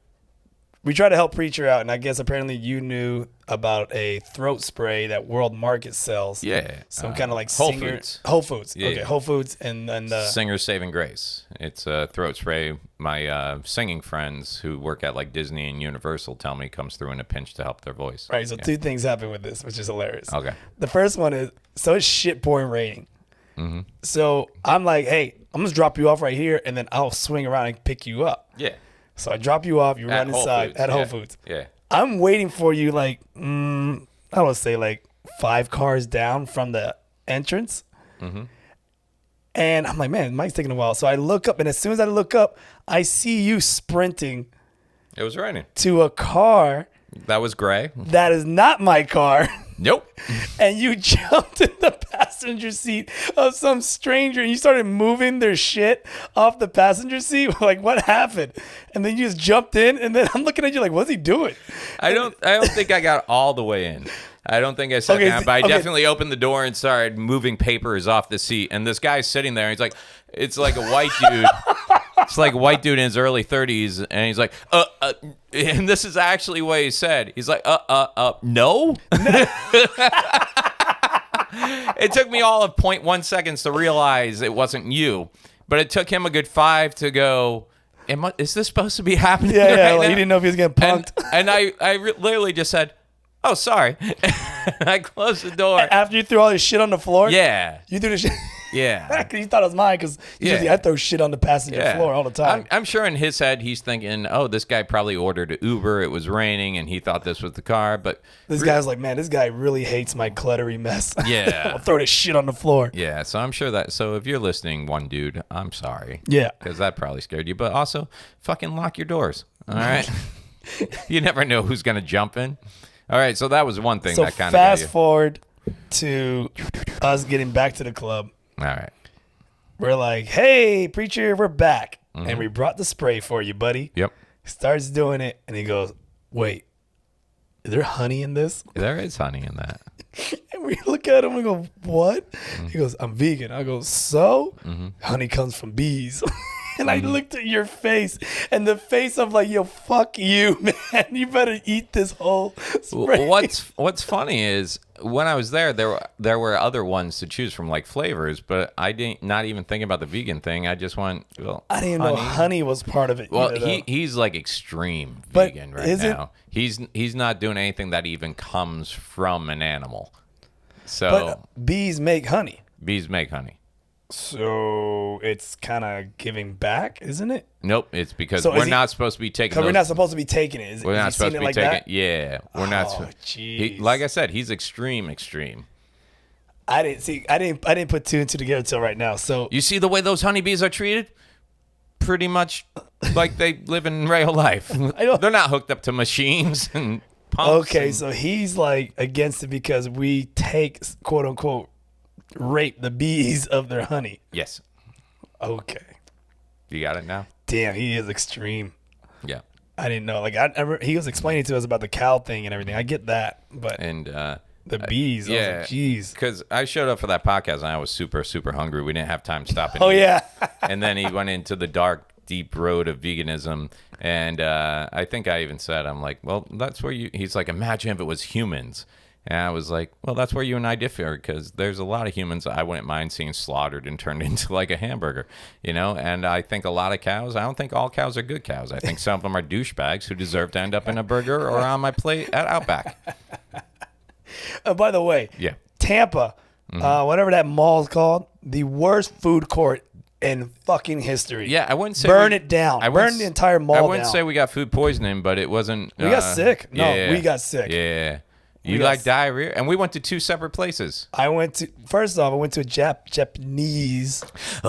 we tried to help Preacher out, and I guess apparently you knew about a throat spray that World Market sells. Yeah. Some kind of Whole Singer. Foods. Whole Foods. Yeah. Okay, Whole Foods. And then Singer's Saving Grace. It's a throat spray. My singing friends who work at Disney and Universal tell me comes through in a pinch to help their voice. right, so 2 things happen with this, which is hilarious. Okay. The first one is, so it's shit pouring raining. Mm-hmm. So I'm like, hey, I'm going to drop you off right here, and then I'll swing around and pick you up. Yeah. So I drop you off, you run Whole inside Foods. at Whole Yeah. Foods. Yeah. I'm waiting for you I would say 5 cars down from the entrance. Mm-hmm. And I'm like, man, Mike's taking a while. So I look up, and as soon as I look up, I see you sprinting It was raining. to a car That was gray. that is not my car. Nope. And you jumped in the passenger seat of some stranger and you started moving their shit off the passenger seat. Like, what happened? And then you just jumped in, and then I'm looking at you like, what's he doing? I don't think I got all the way in. I don't think I sat down, but I definitely opened the door and started moving papers off the seat. And this guy's sitting there, and he's like, it's like a white dude. It's like a white dude in his early 30s, and he's like, and this is actually what he said. He's like, no? It took me all of 0.1 seconds to realize it wasn't you, but it took him a good 5 to go, is this supposed to be happening Yeah, right like now? he didn't know if he was getting punked. And I literally just said, oh, sorry. I closed the door. After you threw all your shit on the floor? Yeah. You threw the shit? Yeah. Because you thought it was mine, because usually I throw shit on the passenger floor all the time. I'm sure in his head he's thinking, oh, this guy probably ordered an Uber. It was raining, and he thought this was the car. But this guy's like, man, this guy really hates my cluttery mess. Yeah. I'll throw this shit on the floor. Yeah, so I'm sure that. So if you're listening, one dude, I'm sorry. Yeah. Because that probably scared you. But also, fucking lock your doors. All right. You never know who's gonna jump in. All right, so that was one thing that kind of fast forward to us getting back to the club. All right. We're like, hey, preacher, we're back. And we brought the spray for you, buddy. Yep. Starts doing it, and he goes, wait, is there honey in this? There is honey in that. And we look at him and go, what? He goes, I'm vegan. I go, so? Honey comes from bees. And I looked at your face, and the face of like, yo, fuck you, man. You better eat this whole spray. What's funny is when I was there were other ones to choose from, like flavors, but I didn't not even think about the vegan thing. I just went, well, I didn't even know honey was part of it. Well, either, he's like extreme But vegan right is it- now. He's not doing anything that even comes from an animal. So But bees make honey. bees make honey. So it's kind of giving back, isn't it? Nope, it's because So is we're he- not supposed to be taking. Because we're those- not supposed to be taking it. We're not supposed to be like taking. that? Yeah, we're not. Oh, jeez. Like I said, he's extreme. I didn't put two and two together till right now. So You see the way those honeybees are treated? Pretty much like they live in real life. don't- They're not hooked up to machines and pumps. okay, and- so he's like against it because we take, quote unquote, rape the bees of their honey. yes, Okay. you got it now. Damn, he is extreme. Yeah, I didn't know. Like he was explaining to us about the cow thing and everything. I get that, but and the bees. I was like, jeez. because I showed up for that podcast and I was super hungry. We didn't have time to stop and Oh eat. yeah. And then he went into the dark, deep road of veganism. And I think I even said, I'm like, well, that's where you. He's like, imagine if it was humans. And I was like, well, that's where you and I differ, because there's a lot of humans I wouldn't mind seeing slaughtered and turned into like a hamburger, you know? And I think a lot of cows, I don't think all cows are good cows. I think some of them are douchebags who deserve to end up in a burger or on my plate at Outback. By the way, Yeah. Tampa, whatever that mall's called, the worst food court in fucking history. Yeah, I wouldn't say burn it down. I wouldn't Burn the entire mall I wouldn't down. say we got food poisoning, but it wasn't. We got sick. No, yeah, we got sick. Yeah. You got like sick. diarrhea? And we went to 2 separate places. First off, I went to a Japanese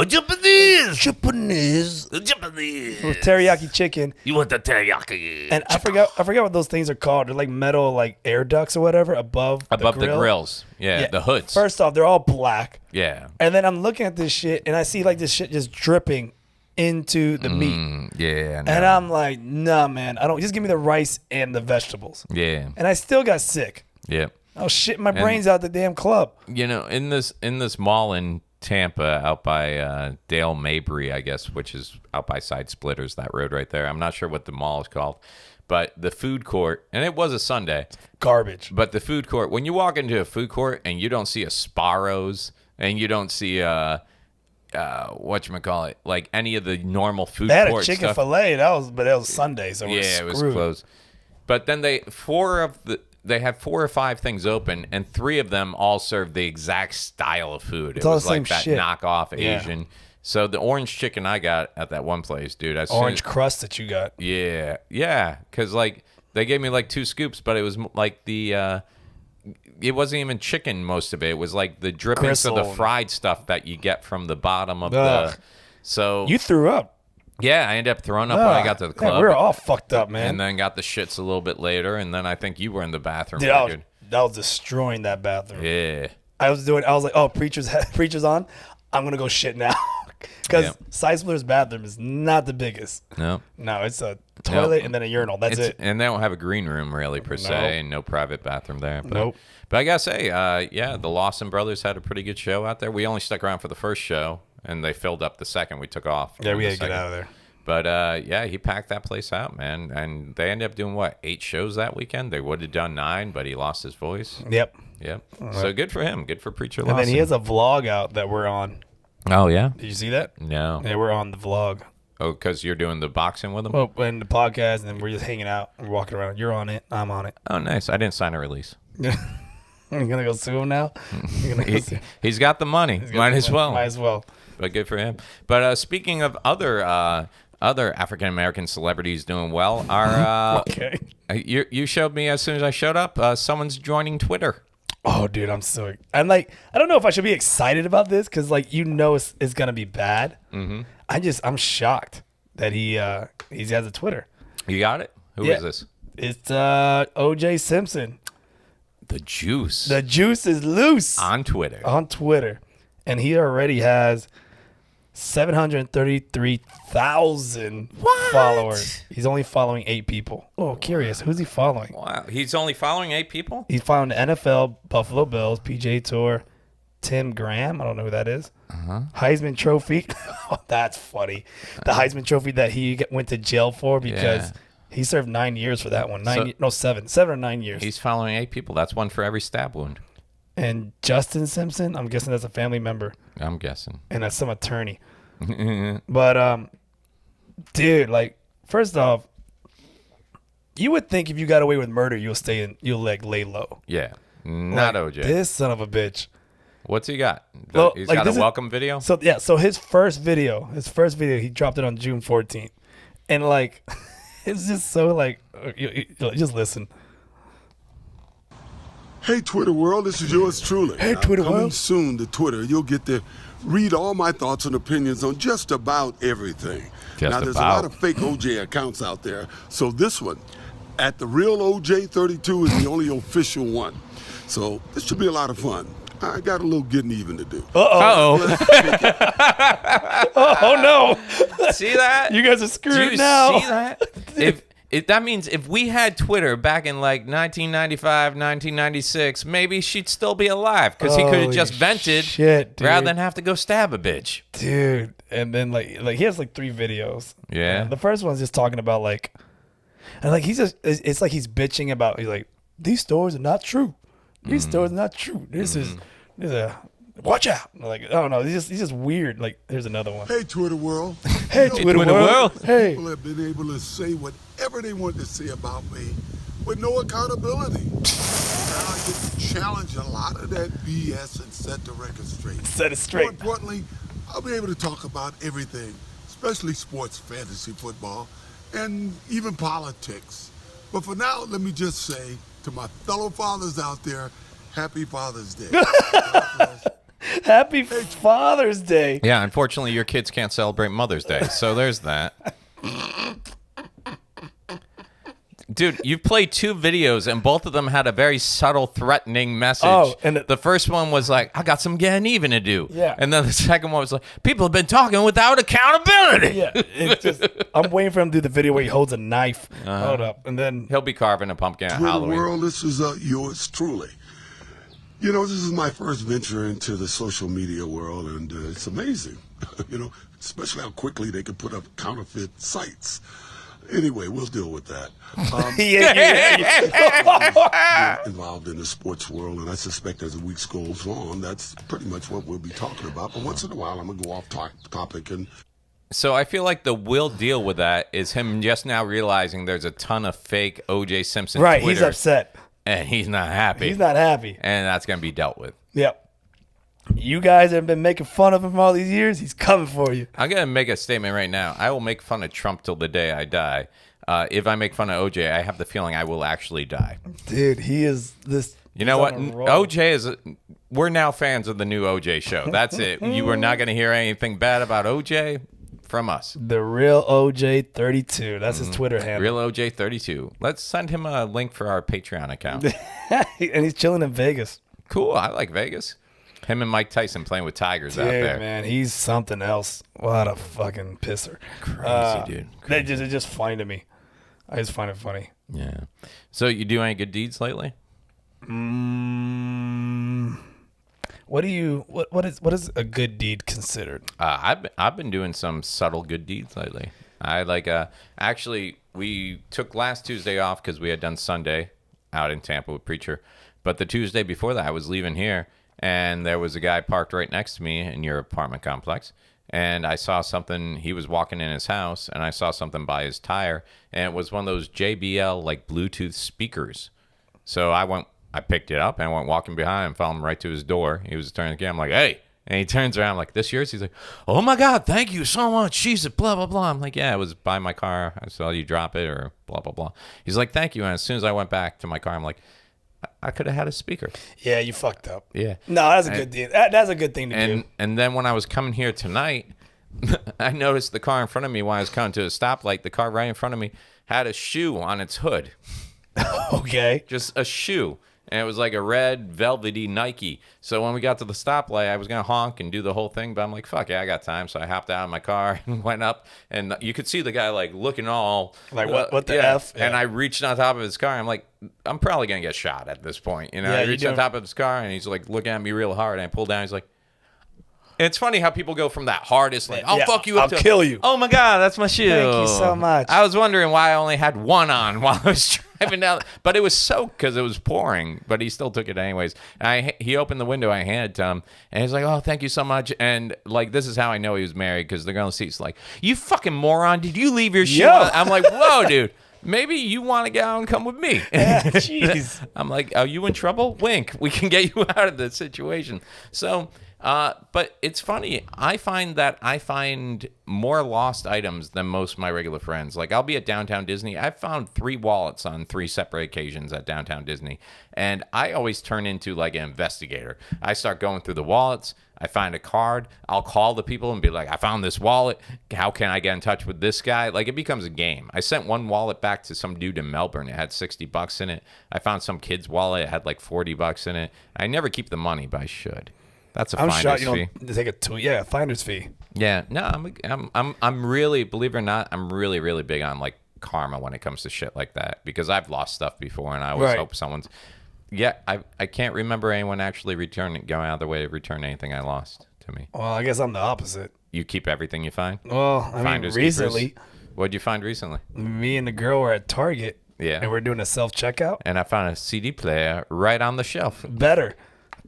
Japanese. with teriyaki chicken. You want the teriyaki? And I forgot what those things are called. They're like metal, like air ducts or whatever above Above the grill. grills. Yeah, the hoods. First off, they're all black. Yeah. And then I'm looking at this shit, and I see like this shit just dripping into the meat. Yeah. And I'm like, nah, man. I don't. Just give me the rice and the vegetables. Yeah. And I still got sick. Yeah. Oh shit, my brain's out the damn club. You know, in this mall in Tampa, out by Dale Mabry, I guess, which is out by Side Splitters, that road right there. I'm not sure what the mall is called, but the food court, and it was a Sunday, Garbage. but the food court, when you walk into a food court and you don't see a Sparrows and you don't see whatchamacallit, like any of the normal food They had a court chicken stuff. fillet. That was Sunday, so Yeah, it was screwed. closed. But then they had 4 or 5 things open, and 3 of them all served the exact style of food. It all was the same like that shit. knockoff Yeah. Asian. So the orange chicken I got at that one place, dude. Orange crust that you got. Yeah, because like they gave me like 2 scoops, but it was like the. It wasn't even chicken. Most of it. It was like the drippings of the Gristle. fried stuff that you get from the bottom of Ugh. the. So You threw up. yeah, I ended up throwing up when I got to the Yeah, club. we were all fucked up, man. And then got the shits a little bit later, and then I think you were in the bathroom. Dude, I was Dude. destroying that bathroom. Yeah. I was like, oh, preacher's on. I'm gonna go shit now. Because Seisler's bathroom is not the biggest. No. No, it's a toilet and then a urinal. That's it. And they don't have a green room really per se, and no private bathroom there. But, Nope. But I gotta say, the Lawson brothers had a pretty good show out there. We only stuck around for the first show, and they filled up the second. We took off. Yeah, we had to get out of there. But he packed that place out, man. And they ended up doing 8 shows that weekend. They would have done 9, but he lost his voice. Yep. So good for him. Good for Preacher Lawson. And then he has a vlog out that we're on. Oh yeah. Did you see that? No. Yeah, we're on the vlog. Oh, because you're doing the boxing with him? Well, and the podcast, and then we're just hanging out. We're walking around. You're on it. I'm on it. Oh, nice. I didn't sign a release. You're gonna go sue him now? He's got the money. Might as well. Might as well. But good for him. But speaking of other African American celebrities doing well, okay. You showed me as soon as I showed up. Someone's joining Twitter. Oh, dude, I'm like, I don't know if I should be excited about this because, like, it's gonna be bad. Mm-hmm. I'm shocked that he has a Twitter. You got it? Who is this? It's O.J. Simpson. The juice. The juice is loose on Twitter. And he already has 733,000 followers. He's only following 8 people. Oh, curious. Who's he following? Wow. He's only following 8 people? He's following the NFL, Buffalo Bills, PGA Tour, Tim Graham. I don't know who that is. Heisman Trophy. Oh, that's funny. The Heisman Trophy that he went to jail for because he served 9 years for that one. 7 or 9 years. He's following 8 people. That's one for every stab wound. And Justin Simpson, I'm guessing that's a family member. I'm guessing. And that's some attorney. But, dude, like, first off, you would think if you got away with murder, you'll lay low. Yeah. Not like, OJ. This son of a bitch. What's he got? He's like, got a welcome video? So his first video, he dropped it on June 14th. And, like, it's just so, like, just listen. Hey, Twitter world, this is yours truly. Hey, Twitter Coming world. soon to Twitter, you'll get to read all my thoughts and opinions on just about everything. Now, there's a lot of fake OJ accounts out there, so this one, at the real OJ32, is the only official one. So this should be a lot of fun. I got a little getting even to do. Oh no! See that? You guys are screwed you now. See that? That means if we had Twitter back in like 1995, 1996, maybe she'd still be alive because he could have just vented rather than have to go stab a bitch. Dude, and then like he has like 3 videos. Yeah. The first one's just talking about like, and like it's like he's bitching about, he's like, these stories are not true. These stories are not true. This is watch out. Like, I don't know. He's just weird. Like, here's another one. Hey, Twitter world. Hey, Twitter world. Hey. People have been able to say whatever they want to say about me with no accountability. Now I get to challenge a lot of that BS and set the record straight. Set it straight. More importantly, I'll be able to talk about everything, especially sports, fantasy football, and even politics. But for now, let me just say to my fellow fathers out there, Happy Father's Day. Happy Father's Day. Yeah, unfortunately, your kids can't celebrate Mother's Day, so there's that. Dude, you've played 2 videos, and both of them had a very subtle, threatening message. Oh, and the first one was like, I got some getting even to do. Yeah. And then the second one was like, people have been talking without accountability. Yeah. It's just, I'm waiting for him to do the video where he holds a knife. Hold up. And then he'll be carving a pumpkin at Twitter Halloween. world, this is yours truly. You know, this is my first venture into the social media world, and it's amazing. You know, especially how quickly they can put up counterfeit sites. Anyway, we'll deal with that. Involved in the sports world, and I suspect as the week goes on, that's pretty much what we'll be talking about. But once in a while, I'm going to go off topic. And so I feel like the will deal with that is him just now realizing there's a ton of fake O.J. Simpson right, Twitter, he's upset. And he's not happy. He's not happy. And that's going to be dealt with. Yep. You guys have been making fun of him for all these years. He's coming for you. I'm going to make a statement right now. I will make fun of Trump till the day I die. If I make fun of OJ, I have the feeling I will actually die. Dude, he is this. You know what? OJ is. We're now fans of the new OJ show. That's it. You are not going to hear anything bad about OJ from us. The real OJ32. That's his Twitter handle. Real OJ32. Let's send him a link for our Patreon account. And he's chilling in Vegas. Cool. I like Vegas. Him and Mike Tyson playing with tigers out Dude, there. man, he's something else. What a fucking pisser. Crazy, dude. It's just funny to me. I just find it funny. Yeah. So you do any good deeds lately? What is a good deed considered? I've been doing some subtle good deeds lately. Actually, we took last Tuesday off because we had done Sunday out in Tampa with Preacher. But the Tuesday before that, I was leaving here, and there was a guy parked right next to me in your apartment complex. And I saw something. He was walking in his house, and I saw something by his tire, and it was one of those JBL like Bluetooth speakers. So I picked it up and I went walking behind and followed him right to his door. He was turning the key. I'm like, hey. And he turns around, I'm like, this yours? He's like, oh my God, thank you so much. Jesus, blah, blah, blah. I'm like, yeah, it was by my car. I saw you drop it or blah, blah, blah. He's like, thank you. And as soon as I went back to my car, I'm like, I could have had a speaker. Yeah, you fucked up. Yeah. No, that's a good deal. That's a good thing to do. And then when I was coming here tonight, I noticed the car in front of me when I was coming to a stoplight. The car right in front of me had a shoe on its hood. Okay. Just a shoe. And it was like a red velvety Nike. So when we got to the stoplight, I was going to honk and do the whole thing. But I'm like, fuck yeah, I got time. So I hopped out of my car and went up. And you could see the guy like looking all. Like, what the F? Yeah. And I reached on top of his car. I'm like, I'm probably going to get shot at this point. You know, Yeah, I reached on top of his car and he's like looking at me real hard. And I pulled down. He's like, it's funny how people go from that hardest, like, I'll fuck you up. I'll kill you. Oh my God, that's my shoe. Thank you so much. I was wondering why I only had one on while I was driving down. But it was soaked because it was pouring. But he still took it anyways. And he opened the window. I handed it to him. And he's like, oh, thank you so much. And, like, this is how I know he was married because the girl in the seat's like, you fucking moron. Did you leave your shoe on? I'm like, whoa, dude. Maybe you want to get out and come with me. Jeez. I'm like, are you in trouble? Wink. We can get you out of the situation. So... but it's funny. I find more lost items than most of my regular friends. Like I'll be at Downtown Disney. I've found 3 wallets on 3 separate occasions at Downtown Disney. And I always turn into like an investigator. I start going through the wallets. I find a card. I'll call the people and be like, I found this wallet. How can I get in touch with this guy? Like it becomes a game. I sent one wallet back to some dude in Melbourne. It had $60 in it. I found some kid's wallet. It had like $40 in it. I never keep the money, but I should. That's a finder's fee. Take a finder's fee. Yeah, no, I'm really, believe it or not, I'm really, really big on like karma when it comes to shit like that because I've lost stuff before and I always hope someone's. Yeah, I can't remember anyone actually going out of their way to return anything I lost to me. Well, I guess I'm the opposite. You keep everything you find. Well, I mean, recently. What'd you find recently? Me and the girl were at Target. Yeah. And we're doing a self-checkout. And I found a CD player right on the shelf. Better.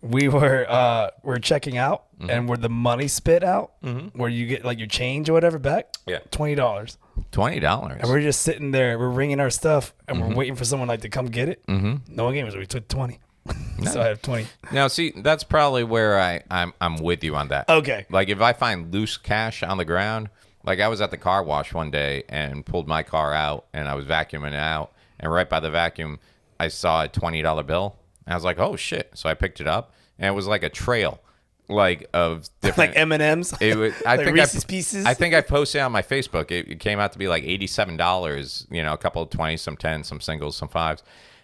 We're checking out, and where the money spit out, where you get like your change or whatever back, $20. $20. And we're just sitting there, we're ringing our stuff, and we're waiting for someone like to come get it. No one gave us. We took 20, so I have 20. Now, see, that's probably where I'm with you on that. Okay. Like if I find loose cash on the ground, like I was at the car wash one day and pulled my car out, and I was vacuuming it out, and right by the vacuum, I saw a $20 bill. I was like, oh, shit. So I picked it up, and it was like a trail, like, of different... like M&M's? It was, like Reese's Pieces? I think I posted on my Facebook. It came out to be like $87, you know, a couple of 20s, some 10s, some singles, some 5s.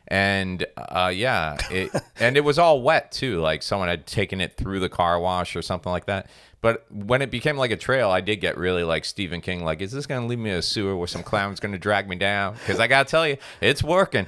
And, and it was all wet, too. Like, someone had taken it through the car wash or something like that. But when it became like a trail, I did get really like Stephen King, like, is this going to lead me to a sewer where some clown's going to drag me down? Because I got to tell you, it's working.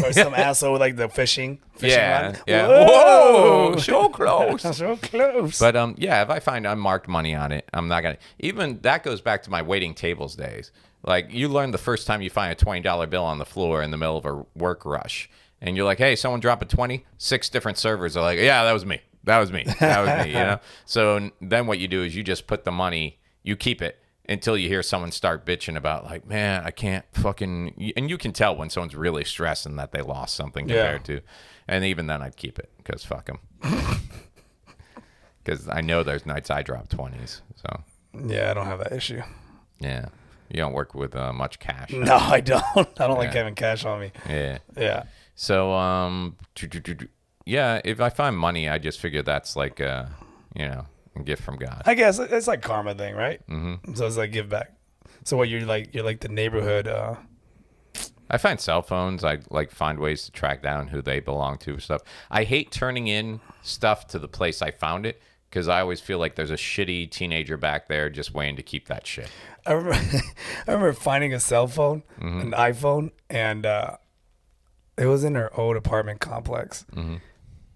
Or some asshole with like the fishing yeah, rod. Yeah. Whoa! So close. So close. But if I find unmarked money on it, I'm not going to. Even that goes back to my waiting tables days. Like, you learn the first time you find a $20 bill on the floor in the middle of a work rush. And you're like, hey, someone drop a 20? 6 different servers are like, yeah, that was me. That was me. That was me, you know? So then what you do is you just put the money, you keep it until you hear someone start bitching about, like, man, I can't fucking... And you can tell when someone's really stressing that they lost something compared to... And even then I'd keep it because fuck them. Because I know there's nights I drop 20s, so... Yeah, I don't have that issue. Yeah. You don't work with much cash. No, I don't. I don't like having cash on me. Yeah. Yeah. So, yeah, if I find money, I just figure that's like, you know, A gift from God. I guess it's like karma thing, right? Mm-hmm. So it's like give back. So what you're like the neighborhood. I find cell phones. I like find ways to track down who they belong to and stuff. I hate turning in stuff to the place I found it because I always feel like there's a shitty teenager back there just waiting to keep that shit. I remember finding a cell phone, an iPhone, and it was in her old apartment complex,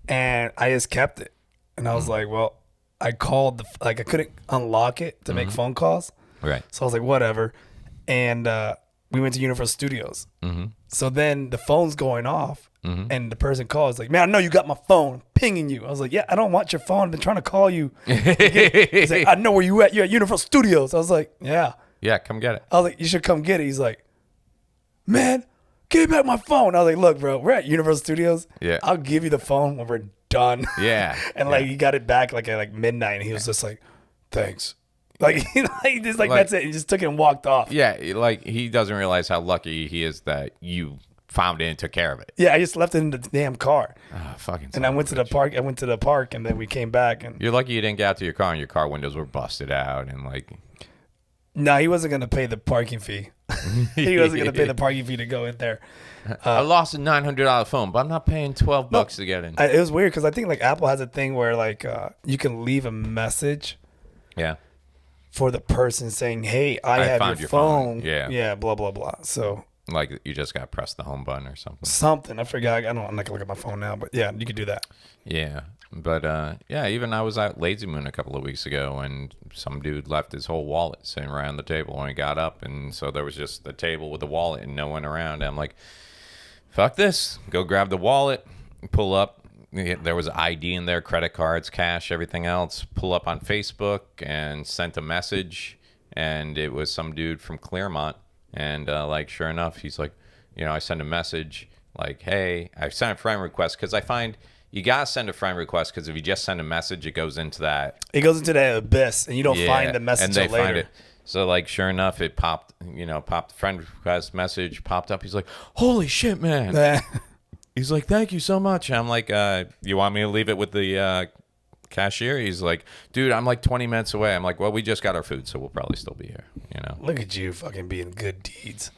and I just kept it. And I was like, well, I called I couldn't unlock it to make phone calls, Right. so I was like, whatever, and we went to Universal Studios. So then the phone's going off, and the person calls like, man, I know you got my phone pinging you. I was like, yeah, I don't want your phone. I've been trying to call you. He's like, I know where you at. You're at Universal Studios. I was like, yeah. Yeah, come get it. I was like, you should come get it. He's like, man, give me back my phone. I was like, look, bro, we're at Universal Studios. Yeah. I'll give you the phone when we're done. Yeah. And like, he got it back like at like midnight, and he was just like, thanks. Like, he just like, that's it. He just took it and walked off. Yeah, like he doesn't realize how lucky he is that you found it and took care of it. Yeah, I just left it in the damn car. Oh, fucking. And I went to the park. I went to the park, and then we came back. And you're lucky you didn't get out to your car and your car windows were busted out and like. No, he wasn't gonna pay the parking fee. He wasn't gonna pay the parking fee to go in there. I lost a $900 phone, but I'm not paying $12 to get in. It was weird because I think like Apple has a thing where like you can leave a message. Yeah. For the person saying, "Hey, I have your phone." Yeah, blah blah blah. So like you just got to press the home button or something. Something I forgot. I'm not gonna look at my phone now, but yeah, you could do that. Yeah, but yeah, even I was at Lazy Moon a couple of weeks ago, and some dude left his whole wallet sitting around the table when he got up, and so there was just the table with the wallet and no one around. And I'm like, "Fuck this! Go grab the wallet, pull up." There was ID in there, credit cards, cash, everything else. Pull up on Facebook and sent a message, and it was some dude from Claremont. And like, sure enough, he's like, I sent a message like, hey, I sent a friend request because I find you gotta send a friend request because if you just send a message, it goes into that. It goes into that abyss, and you don't find the message and they later. Find it. So like, sure enough, it popped. Popped friend request message popped up. He's like, holy shit, man. He's like, thank you so much. I'm like, you want me to leave it with the cashier? He's like, dude, I'm like 20 minutes away. I'm like, well, we just got our food, so we'll probably still be here. Look at you fucking being good deeds.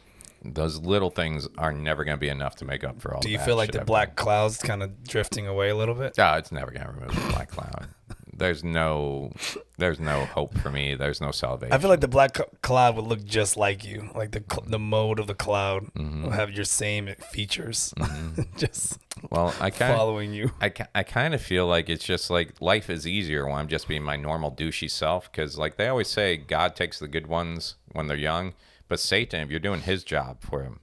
Those little things are never going to be enough to make up for all. Do you feel like the black cloud's kind of drifting away a little bit? No, it's never going to remove the black cloud. There's no hope for me. There's no salvation. I feel like the black cloud would look just like you. Like the mode of the cloud will have your same features. Just following you. I kind of feel like it's just like life is easier when I'm just being my normal douchey self. Because like they always say, God takes the good ones when they're young. But Satan, if you're doing his job for him,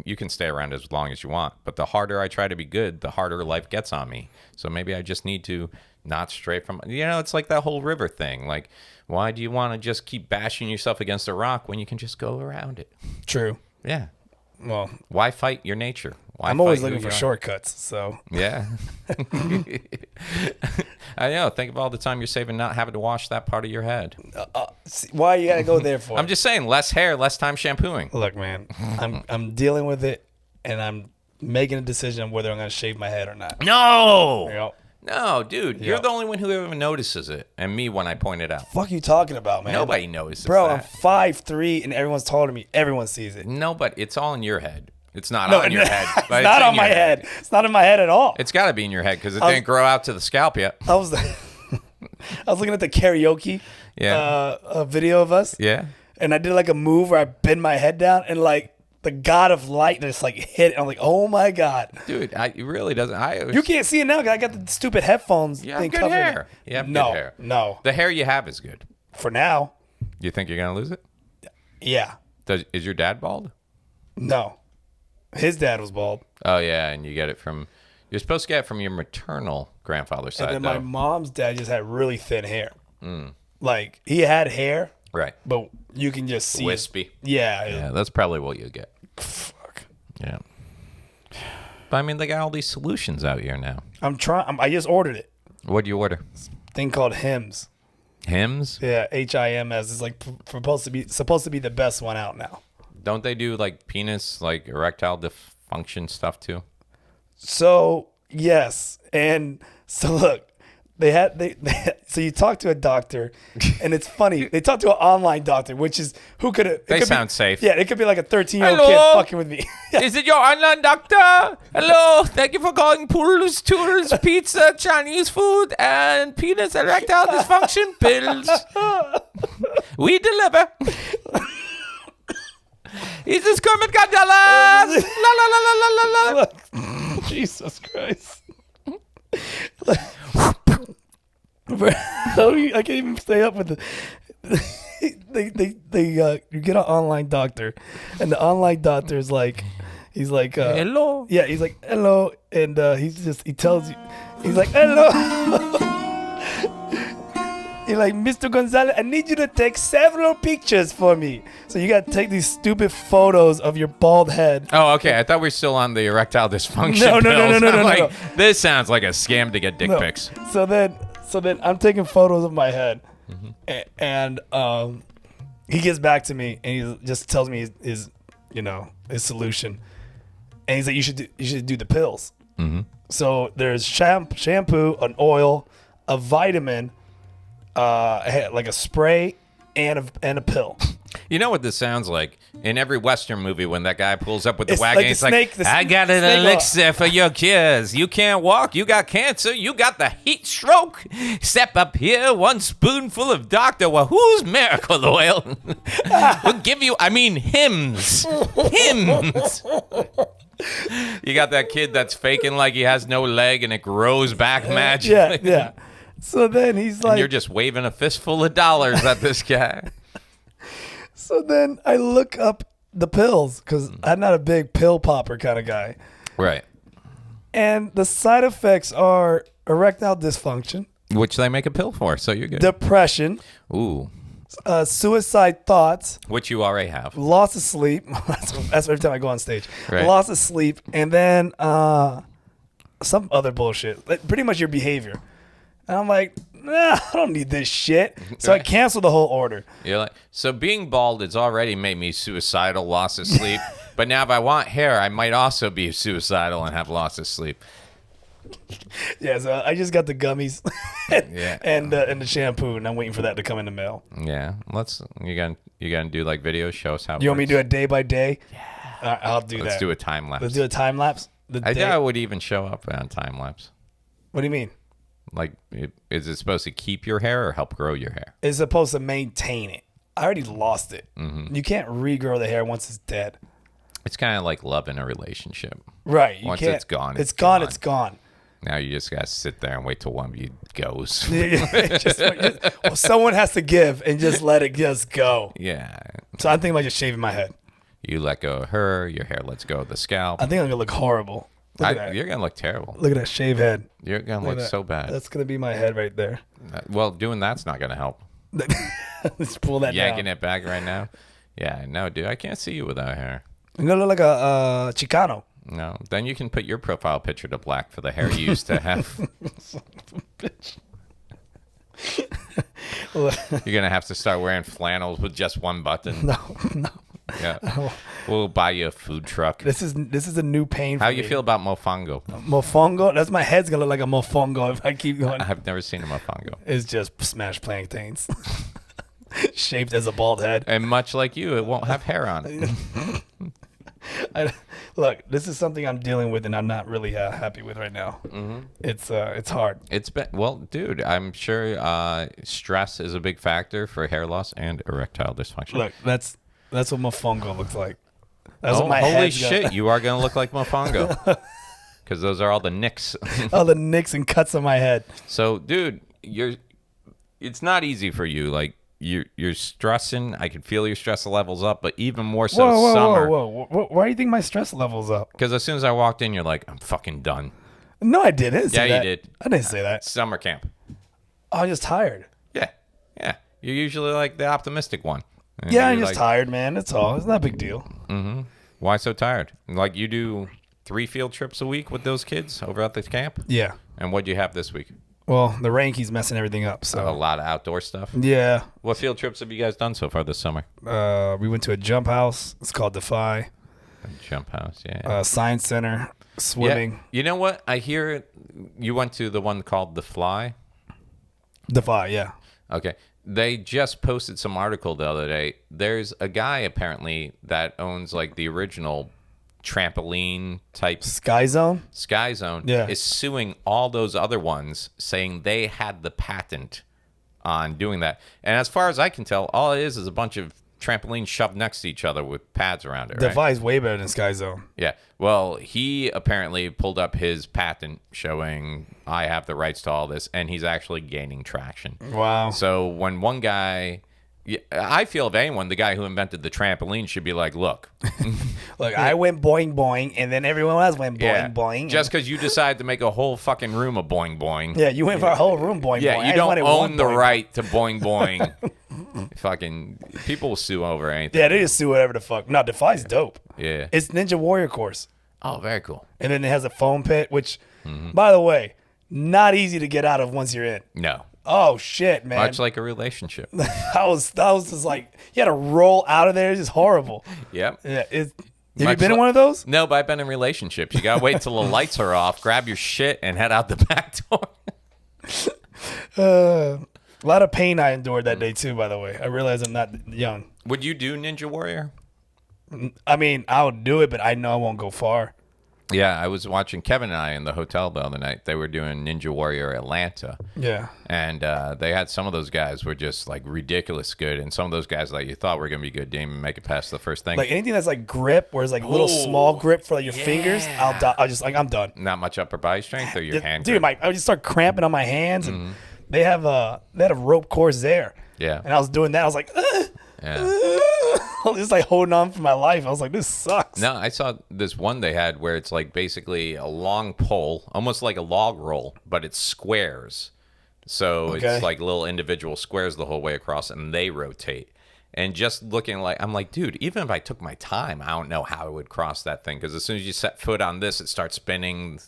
you can stay around as long as you want. But the harder I try to be good, the harder life gets on me. So maybe I just need to not stray from, it's like that whole river thing. Like, why do you want to just keep bashing yourself against a rock when you can just go around it? True. Yeah. Well, why fight your nature? I'm always looking for shortcuts. So yeah. I know. Think of all the time you're saving not having to wash that part of your head. Why you gotta go there for? I'm just saying, less hair, less time shampooing. Look, man, I'm dealing with it, and I'm making a decision on whether I'm gonna shave my head or not. No. No, dude, you're the only one who ever notices it, and me when I point it out. Fuck you talking about, man? Nobody notices Bro, that. I'm 5'3", and everyone's taller than me. Everyone sees it. No, but it's all in your head. It's not on your head. But it's not on my head. It's not in my head at all. It's got to be in your head because it didn't grow out to the scalp yet. I was looking at the karaoke video of us. Yeah. And I did like a move where I bend my head down, and like the god of light just like hit it. I'm like, oh my god, dude, it really doesn't. You can't see it now because I got the stupid headphones. You have good hair. You have good hair. No, the hair you have is good for now. You think you're gonna lose it? Yeah. Is your dad bald? No, his dad was bald. Oh yeah, and you get it from. You're supposed to get it from your maternal grandfather's side. And then my mom's dad just had really thin hair. Like he had hair, right? But you can just see wispy. Yeah, that's probably what you get. Fuck. Yeah. But I mean, they got all these solutions out here now. I'm trying. I just ordered it. What'd you order? Thing called Hims. Hims? Yeah, HIMS is like supposed to be the best one out now. Don't they do like penis, like erectile dysfunction stuff too? So yes, and so look, so you talk to a doctor, and it's funny. They talk to an online doctor, which is who could it? They could sound be, safe. Yeah, it could be like a 13-year-old Hello? kid fucking with me. Is it your online doctor? Hello, thank you for calling Poodles, Toodles, Pizza, Chinese food, and penis erectile dysfunction pills. We deliver. Is this Kermit Gonzalez? La la la la la la la. Jesus Christ. I can't even stay up with the. You get an online doctor, and the online doctor is like, he's like, Hello. Yeah, he's like, hello, and he tells you, he's like, hello. He's like, Mr. Gonzalez, I need you to take several pictures for me. So you got to take these stupid photos of your bald head. Oh, okay. I thought we were still on the erectile dysfunction No. pills. No, I'm like, no. this sounds like a scam to get dick pics. So then I'm taking photos of my head, and he gets back to me and he just tells me his solution, and he's like, you should do the pills. Mm-hmm. So there's shampoo, an oil, a vitamin, like a spray, and a pill. You know what this sounds like? In every Western movie, when that guy pulls up with the It's wagon, like the he's snake- like, I got an snake oil." elixir for your cures. You can't walk. You got cancer. You got the heat stroke. Step up here, 1 spoonful of Dr. Wahoo's miracle oil. We'll give you, hymns. Hymns. You got that kid that's faking like he has no leg and it grows back magically. Yeah. So then he's like, And you're just waving a fistful of dollars at this guy. So then I look up the pills because I'm not a big pill popper kind of guy. Right. And the side effects are erectile dysfunction, Which they make a pill for, so you're good. depression, Ooh. suicide thoughts, Which you already have. loss of sleep. That's every time I go on stage. Right. Loss of sleep, and then some other bullshit. Like, pretty much your behavior. And I'm like, nah, I don't need this shit. So I cancel the whole order. You're like, so being bald has already made me suicidal, loss of sleep. But now if I want hair, I might also be suicidal and have loss of sleep. Yeah, so I just got the gummies Yeah. and the shampoo, and I'm waiting for that to come in the mail. Yeah. You gonna do like video, show us how it You want me to do works. it day by day? Yeah. I'll do that. Let's do a time lapse. Let's do a time lapse. I doubt it would even show up on time lapse. What do you mean? Like, is it supposed to keep your hair or help grow your hair? It's supposed to maintain it. I already lost it. Mm-hmm. You can't regrow the hair once it's dead. It's kind of like love in a relationship. Right. Once can't, it's gone, it's gone. It's gone. Now you just gotta sit there and wait till one of you goes. Well, someone has to give and just let it just go. Yeah. So I'm thinking about just shaving my head. You let go of her, your hair lets go of the scalp. I think I'm gonna look horrible. Look at that. You're gonna look terrible. Look at that shave head. You're gonna Look look at that. so bad. That's gonna be my head right there. Well, doing that's not gonna help. Let's pull that Yanking down. it back right now. Yeah, no, dude, I can't see you without hair. I'm gonna look like a Chicano. No, then you can put your profile picture to black for the hair you used to have. Bitch. You're gonna have to start wearing flannels with just one button. No. Yeah, we'll buy you a food truck. This is a new pain for How me. you feel about mofongo? Mofongo? That's my head's gonna look like a mofongo if I keep going. I've never seen a mofongo. It's just smashed plantains. Shaped as a bald head. And much like you, it won't have hair on it. Look, this is something I'm dealing with and I'm not really happy with right now. Mm-hmm. It's hard. It's been, well, dude, I'm sure stress is a big factor for hair loss and erectile dysfunction. Look, that's what mofongo looks like. That's Oh, what my holy head's shit, you are going to look like mofongo. Because those are all the nicks. all the nicks and cuts on my head. So, dude, it's not easy for you. Like, you're stressing. I can feel your stress levels up, but even more so summer. Whoa. Why do you think my stress level's up? Because as soon as I walked in, you're like, I'm fucking done. No, I didn't. Yeah, say you that. did. I didn't say that. Summer camp. I'm just tired. Yeah. You're usually like the optimistic one. And Yeah, I'm you're just like, tired, man. That's all. It's not a big deal. Why so tired? Like, you do 3 field trips a week with those kids over at the camp? Yeah. And what'd you have this week? Well, the rain keeps messing everything up. A So lot of outdoor stuff. yeah, What field trips have you guys done so far this summer? we went to a jump house. It's called Defy. Jump house, yeah. Science center, swimming. Yeah. You know what? I hear you went to the one called The Fly. Defy, yeah. Okay. They just posted some article the other day. There's a guy apparently that owns like the original trampoline type Sky Zone is suing all those other ones, saying they had the patent on doing that. And as far as I can tell, all it is a bunch of trampolines shoved next to each other with pads around it. Defy is way better than Sky Zone. Yeah. Well, he apparently pulled up his patent showing I have the rights to all this, and he's actually gaining traction. Wow. So when one guy, I feel if anyone, the guy who invented the trampoline should be like, look. Look, I went boing boing, and then everyone else went boing boing. Just because you decided to make a whole fucking room of boing boing. Yeah, you went for a whole room boing boing. Yeah, you don't own the right to boing boing. Fucking people will sue over anything. Yeah, they just sue whatever the fuck. No, Defy's dope. Yeah. It's Ninja Warrior course. Oh, very cool. And then it has a foam pit, which, by the way, not easy to get out of once you're in. No. Oh, shit, man. Much like a relationship. that was just like, you had to roll out of there. It's just horrible. Yep. Yeah. Have you been in one of those? No, but I've been in relationships. You got to wait until the lights are off, grab your shit, and head out the back door. A lot of pain I endured that day, too, by the way. I realize I'm not young. Would you do Ninja Warrior? I mean, I would do it, but I know I won't go far. Yeah, I was watching Kevin and I in the hotel the other night. They were doing Ninja Warrior Atlanta. Yeah. And they had some of those guys were just like ridiculous good. And some of those guys that you thought were going to be good didn't even make it past the first thing. Like anything that's like grip, where it's like a little small grip for like your fingers, I'll just like, I'm done. Not much upper body strength or your hand Dude, grip? I would just start cramping on my hands. And they had a rope course there. Yeah. And I was doing that. I was like, Yeah. I was just like holding on for my life. I was like, this sucks. No, I saw this one they had where it's like basically a long pole, almost like a log roll, but it's squares. So it's like little individual squares the whole way across, and they rotate. And just looking like, I'm like, dude, even if I took my time, I don't know how I would cross that thing. Because as soon as you set foot on this, it starts spinning.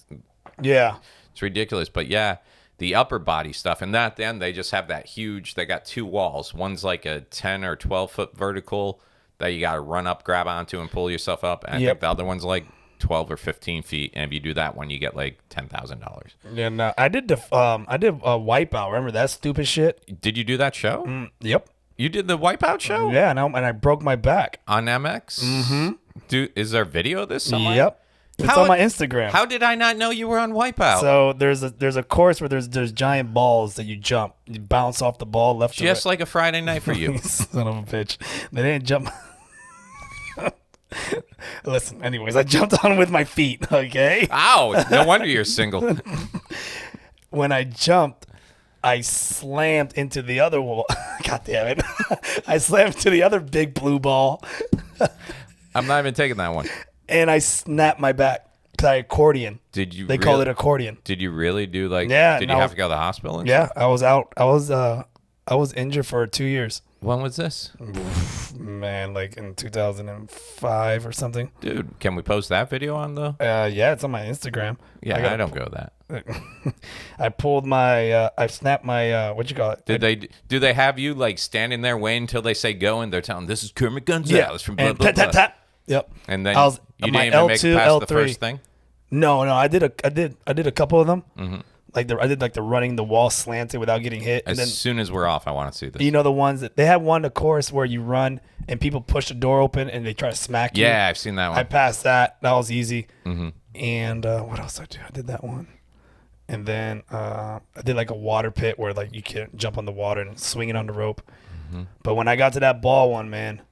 Yeah. It's ridiculous. But yeah, the upper body stuff. And at the end, they just have that huge, they got two walls. One's like a 10 or 12 foot vertical that you got to run up, grab onto, and pull yourself up. And I think the other one's like 12 or 15 feet. And if you do that one, you get like $10,000. Yeah, no, I did Wipeout. Remember that stupid shit? Did you do that show? Yep. You did the Wipeout show? Yeah, and I broke my back. On MX? Mm-hmm. Is there video of this somewhere? Yep. It's on my Instagram. How did I not know you were on Wipeout? So there's a course where there's giant balls that you jump. You bounce off the ball left to right. Just like a Friday night for you. Son of a bitch. They didn't jump. Listen, anyways, I jumped on with my feet, okay? Ow! No wonder you're single. When I jumped, I slammed into the other wall. God damn it. I slammed into the other big blue ball. I'm not even taking that one. And I snapped my back. I accordion. Did you? They call it accordion. Did you really do like? Yeah. Did you have to go to the hospital? Yeah, I was out. I was injured for 2 years. When was this? Man, like in 2005 or something. Dude, can we post that video on the? Yeah, it's on my Instagram. Yeah, I don't go that. I pulled my. I snapped my. What you call it? Do they have you like standing there waiting until they say go and they're telling this is Kermit Gonzalez from blah blah blah. Yep. And then you my didn't even make L2, it past L3. the first thing. No, I did a couple of them. Mm-hmm. Like I did like the running the wall slanted without getting hit. As soon as we're off, I want to see this. You know the ones that they had one of course where you run and people push the door open and they try to smack you. Yeah, I've seen that one. I passed that. That was easy. Mm-hmm. And what else did I do? I did that one. And then I did like a water pit where like you can jump on the water and swing it on the rope. Mm-hmm. But when I got to that ball one, man,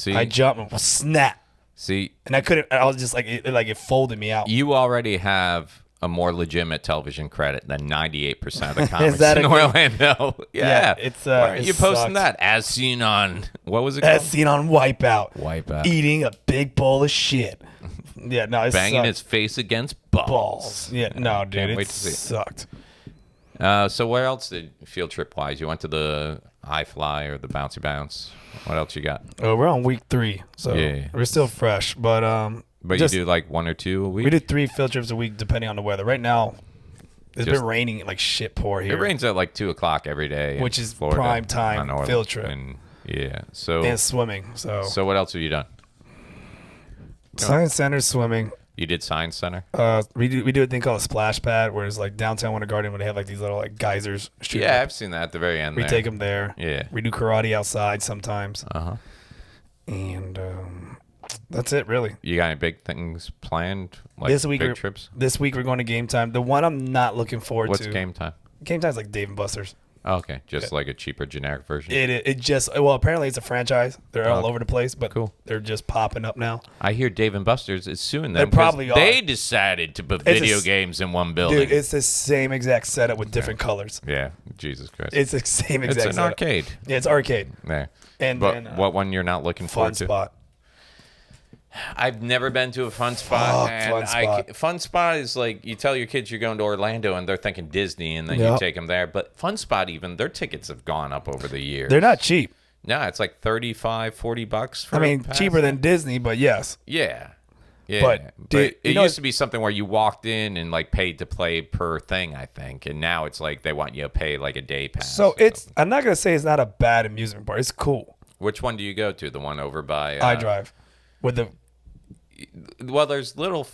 I jumped and snap. See, and I couldn't. I was just like it folded me out. You already have a more legitimate television credit than 98% of the comics Is that in Orlando. Yeah, it's why aren't you posting sucks. that? As seen on what was it called? As seen on Wipeout. Wipeout. Eating a big bowl of shit. Yeah, no, it banging sucked. his face against balls. Yeah, no, dude, Can't it wait to see. sucked. So where else did field trip wise? You went to the iFly or the Bouncy Bounce? What else you got? We're on week 3, so we're still fresh. But you do like 1 or 2 a week? We did 3 field trips a week depending on the weather. Right now, it's been raining like shit pour here. It rains at like 2 o'clock every day, which is Florida, prime time field trip. And and swimming. So what else have you done? Science Center swimming. You did Science Center? We do a thing called a splash pad, where it's like downtown Winter Garden when they have like these little like geysers. Yeah, I've seen that at the very end. We take them there. Yeah. We do karate outside sometimes. And that's it, really. You got any big things planned? Like this week, big trips? This week we're going to Game Time. The one I'm not looking forward to. What's Game Time? Game Time's like Dave and Buster's. Oh, okay, just like a cheaper generic version. It just apparently it's a franchise. They're all over the place, but cool. They're just popping up now. I hear Dave and Buster's is suing them. They probably are. They decided to put video games in one building. Dude, it's the same exact setup with different colors. Yeah, Jesus Christ. It's the same exact. It's an setup. arcade. Yeah, it's arcade. Yeah. And what one you're not looking forward to? Fun Spot. I've never been to a Fun Spot. Fun Spot is like you tell your kids you're going to Orlando and they're thinking Disney, and then you take them there. But Fun Spot, even their tickets have gone up over the years. They're not cheap. No, it's like $35-$40 for I mean, cheaper than Disney, but yes. Yeah. Yeah. But it used to be something where you walked in and like paid to play per thing, I think. And now it's like they want you to pay like a day pass. So I'm not going to say it's not a bad amusement park. It's cool. Which one do you go to? The one over by iDrive. With the Well, there's little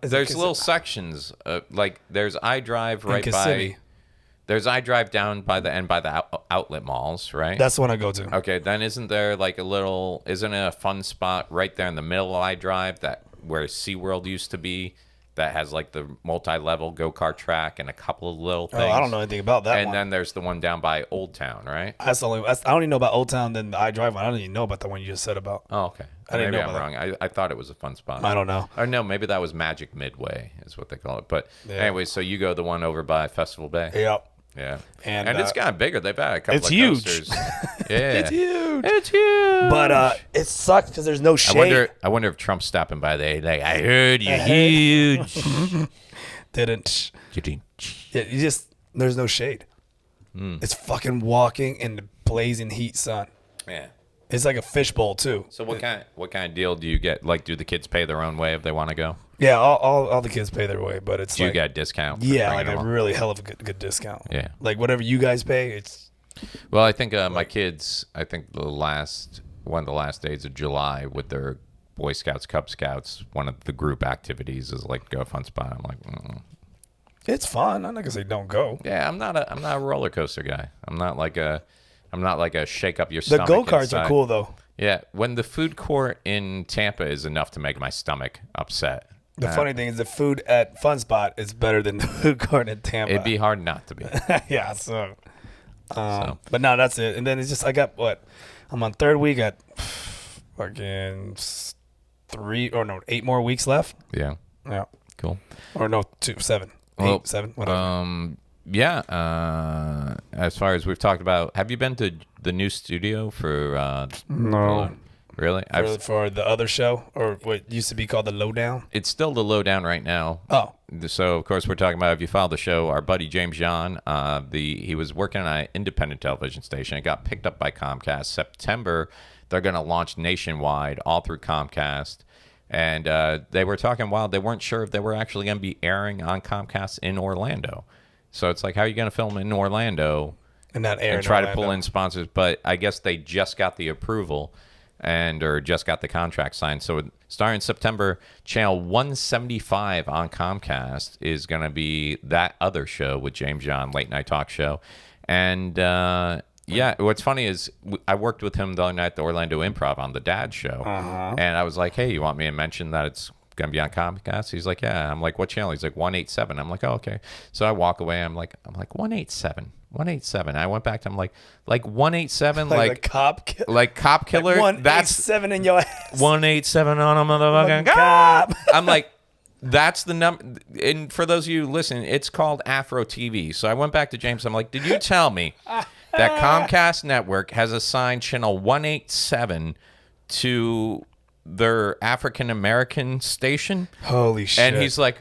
there's little sections like there's iDrive right by there's iDrive down by the outlet malls, right? That's the one I go to. Okay, then isn't there like isn't it a Fun Spot right there in the middle of iDrive that where SeaWorld used to be? That has like the multi-level go-kart track and a couple of little things. I don't know anything about that. And then there's the one down by Old Town, right? I don't even know about Old Town. Then the iDrive one. I don't even know about the one you just said about. Oh, okay. I didn't maybe know I'm wrong. I thought it was a Fun Spot. I don't know. Or no, maybe that was Magic Midway is what they call it. But anyway, so you go the one over by Festival Bay. Yep. Yeah. And it's gotten bigger. They've had a couple it's of huge. coasters. Yeah. It's huge. It's huge. But it sucks because there's no shade. I wonder if Trump's stopping by there. Like, I heard you're huge. Didn't. Yeah, there's no shade. It's fucking walking in the blazing heat sun. Yeah. It's like a fishbowl too. So what kind of deal do you get? Like, do the kids pay their own way if they want to go? Yeah, all the kids pay their way, but it's do you get a discount? Yeah, like a really hell of a good discount. Yeah, like whatever you guys pay, it's. Well, I think my kids. I think one of the last days of July with their Boy Scouts, Cub Scouts, one of the group activities is like go Fun Spot. I'm like, it's fun. I'm not gonna say don't go. Yeah, I'm not a roller coaster guy. I'm not like a shake up your stomach. The go-karts are cool though. Yeah, when the food court in Tampa is enough to make my stomach upset. The funny thing is the food at Fun Spot is better than the food court in Tampa. It'd be hard not to be. Yeah, so. But no, that's it. And then it's just I'm on third week at fucking 8 more weeks left. Yeah. Yeah. Cool. Or no, 7, whatever. Yeah. As far as we've talked about, have you been to the new studio for? No. Really? For the other show, or what used to be called the Lowdown? It's still the Lowdown right now. Oh. So, of course, we're talking about, if you follow the show, our buddy James John, he was working on an independent television station. It got picked up by Comcast. September, they're going to launch nationwide, all through Comcast. And they were talking they weren't sure if they were actually going to be airing on Comcast in Orlando. So it's like, how are you going to film in Orlando and not air and try to pull in sponsors? But I guess they just got the approval or just got the contract signed. So starting September, channel 175 on Comcast is going to be that other show with James John, late night talk show. And yeah, what's funny is I worked with him the other night at the Orlando Improv on the Dad Show. And I was like, hey, you want me to mention that it's going to be on Comcast? He's like, yeah. I'm like, what channel? He's like, 187. I'm like, oh, okay. So I walk away. I'm like 187. 187. I went back to him like 187, like cop killer. 187 in your ass. 187 on a motherfucking cop. I'm like, that's the number. And for those of you listening, it's called Afro TV. So I went back to James. I'm like, did you tell me that Comcast Network has assigned channel 187 to their African American station? Holy shit. And he's like,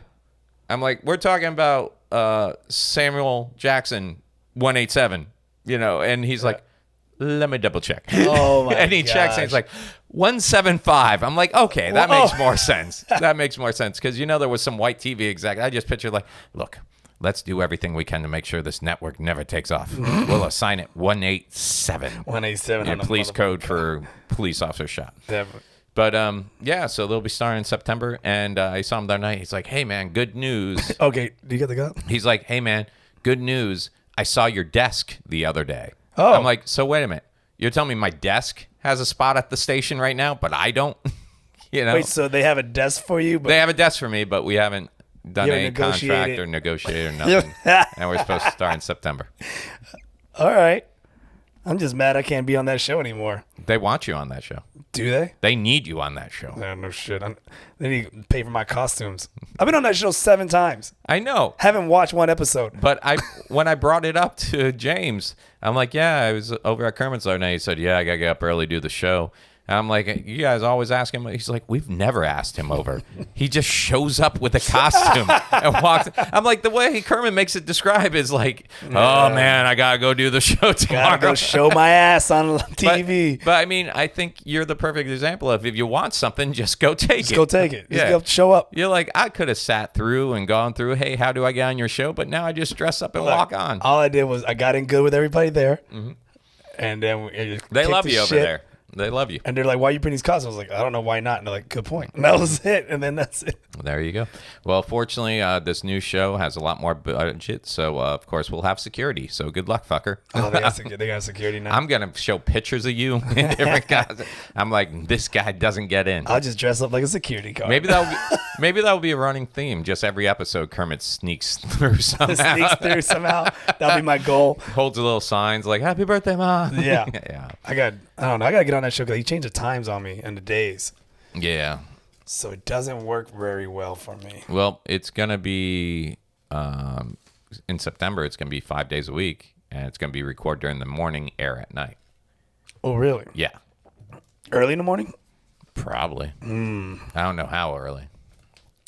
I'm like, we're talking about Samuel Jackson 187, and he's like, let me double check. Oh my And he checks and he's like, 175. I'm like, okay, that makes more sense. That makes more sense. Because there was some white TV exec. I just pictured like, look, let's do everything we can to make sure this network never takes off. We'll assign it 187. 187 on the police code for police officer shot. Definitely. But yeah, so they'll be starting in September, and I saw him the other night. He's like, "Hey man, good news." Okay, do you get the gun? He's like, "Hey man, good news. I saw your desk the other day." Oh. I'm like, "So wait a minute. You're telling me my desk has a spot at the station right now, but I don't?" You know? Wait, so they have a desk for you? But They have a desk for me, but we haven't done You any haven't negotiated. contract or negotiated or nothing. And we're supposed to start in September. all right. I'm just mad I can't be on that show anymore. They want you on that show. Do they? They need you on that show. No shit. They need to pay for my costumes. I've been on that show 7 times. I know. Haven't watched one episode. But when I brought it up to James, I'm like, yeah, I was over at Kermit's the other night. He said, yeah, I got to get up early, do the show. And I'm like, you guys always ask him. He's like, we've never asked him over. He just shows up with a costume and walks. I'm like, the way Kermit makes it describe is like, oh man, I gotta go do the show tomorrow. Gotta go show my ass on TV. But I mean, I think you're the perfect example of if you want something, just go take it. Just go take it. Just Yeah. go show up. You're like, I could have sat through and gone through, hey, how do I get on your show? But now I just dress up and walk on. All I did was I got in good with everybody there. And then They love you over shit. there. They love you. And they're like, why are you putting these costumes? I was like, I don't know why not. And they're like, good point. And that was it. And then that's it. There you go. Well, fortunately, this new show has a lot more budget, so of course we'll have security. So good luck, fucker. Oh, they got security now. I'm gonna show pictures of you in different guys. I'm like, this guy doesn't get in. I'll just dress up like a security guard. Maybe that'll be a running theme. Just every episode, Kermit sneaks through somehow. Sneaks through somehow. That'll be my goal. Holds a little signs like "Happy Birthday, Mom." Yeah. yeah, I don't know. I got to get on that show because he changed the times on me and the days. yeah. So it doesn't work very well for me. Well, it's gonna be in September. It's gonna be 5 days a week, and it's gonna be recorded during the morning, air at night. Oh, really? Yeah, Early in the morning? probably. I don't know how early.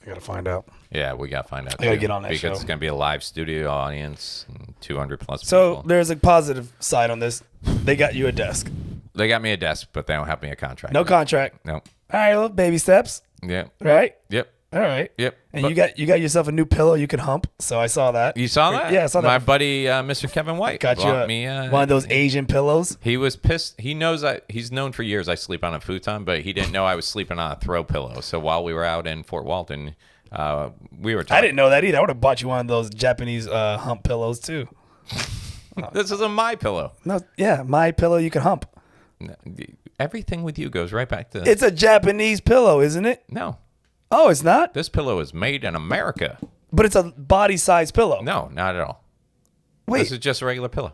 I got to find out. Yeah, we gotta find out. I gotta too, get on that because show. it's gonna be a live studio audience, and 200 plus So people. there's a positive side on this. They got you a desk. They got me a desk, but they don't have me a contract. No contract. No. All right, little baby steps. Yeah. Right? Yep. All right. Yep. And But- you got yourself a new pillow you can hump. So I saw that. You saw that? Yeah, I saw that. My buddy, Mr. Kevin White, Got you bought a, me one of those Asian pillows. He was pissed. He knows he's known for years I sleep on a futon, but he didn't know I was sleeping on a throw pillow. So while we were out in Fort Walton, we were talking. I didn't know that either. I would have bought you one of those Japanese hump pillows too. This is a my pillow. No, yeah, my pillow you can hump. Everything with you goes right back to It's a Japanese pillow, isn't it? no. Oh, it's not. This pillow is made in America. But it's a body size pillow. No, not at all. Wait. This is just a regular pillow.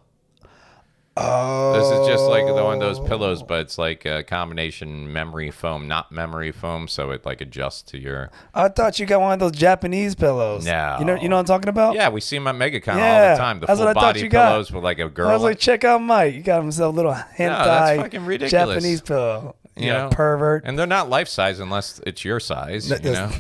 Oh. This is just like one of those pillows, but it's like a combination memory foam, not memory foam, so it like adjusts to your. I thought you got one of those Japanese pillows. No. You know what I'm talking about? Yeah, we see them at MegaCon all Yeah, the time. The that's full what I thought body you got. pillows with like a girl. I was like, check out Mike. You got himself a little hentai that's fucking ridiculous. Japanese pillow. You know? Pervert. And they're not life size unless it's your size. That You does- know.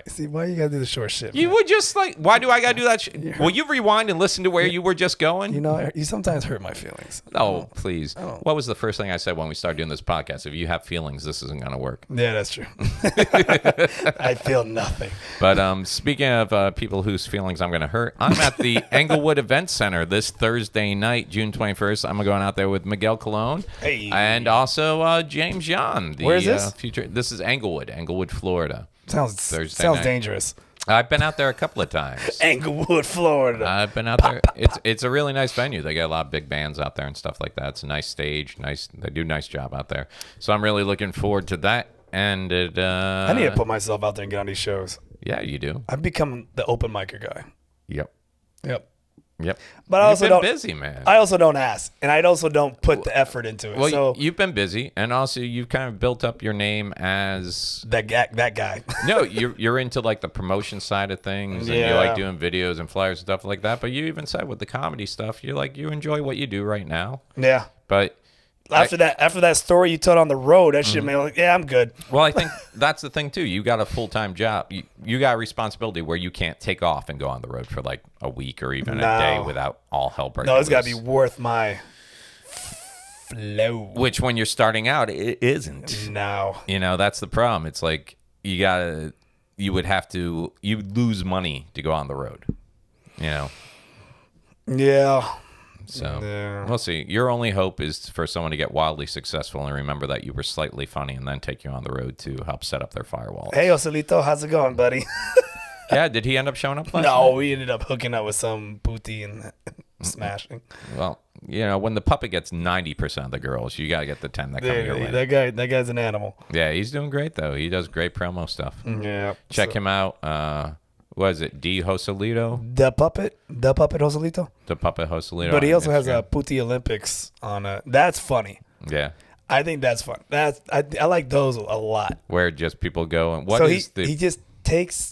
See, why you gotta do the short shit? You man? would just like. Why do I gotta do that? Will you rewind and listen to where you were just going? You know, you sometimes hurt my feelings. Oh, please. What was the first thing I said when we started doing this podcast? If you have feelings, this isn't going to work. Yeah, that's true. I feel nothing. But speaking of people whose feelings I'm going to hurt, I'm at the Englewood Event Center this Thursday night, June 21st. I'm going out there with Miguel Colon Hey. and also James Yan. Where is this? This is Englewood, Florida. Sounds Thursday night. dangerous. I've been out there a couple of times. Englewood, Florida. I've been out there. It's a really nice venue. They got a lot of big bands out there and stuff like that. It's a nice stage. They do a nice job out there. So I'm really looking forward to that. And it, I need to put myself out there and get on these shows. yeah, you do. I've become the open micer guy. Yep. Yep. But But I also You've don't been busy, man. I also don't ask, and I also don't put the effort into it. Well, so you've been busy, and also you've kind of built up your name as that guy. no, you're into like the promotion side of things, and you Yeah. like doing videos and flyers and stuff like that. But you even said with the comedy stuff, you enjoy what you do right now. Yeah. But After that story you told on the road, that shit made me like, yeah, I'm good. well, I think that's the thing too. You got a full-time job. You got a responsibility where you can't take off and go on the road for like a week or even a day without all hell breaking No, it's got to be loose. worth my flow. Which when you're starting out, it isn't. No. That's the problem. It's like you lose money to go on the road. Yeah. So we'll see. Your only hope is for someone to get wildly successful and remember that you were slightly funny and then take you on the road to help set up their firewall. Hey, Joselito, how's it going, buddy? Yeah, did he end up showing up last No, night? we ended up hooking up with some booty and smashing. Well, when the puppet gets 90% of the girls, you got to get the 10 that come your way. That guy's an animal. Yeah, he's doing great, though. He does great promo stuff. Yeah. Check him out. What is it? D. Joselito? The puppet Joselito. The puppet Joselito. But he also has Instagram. a Puti Olympics on. That's funny. Yeah. I think that's fun. I like those a lot. Where just people go and he just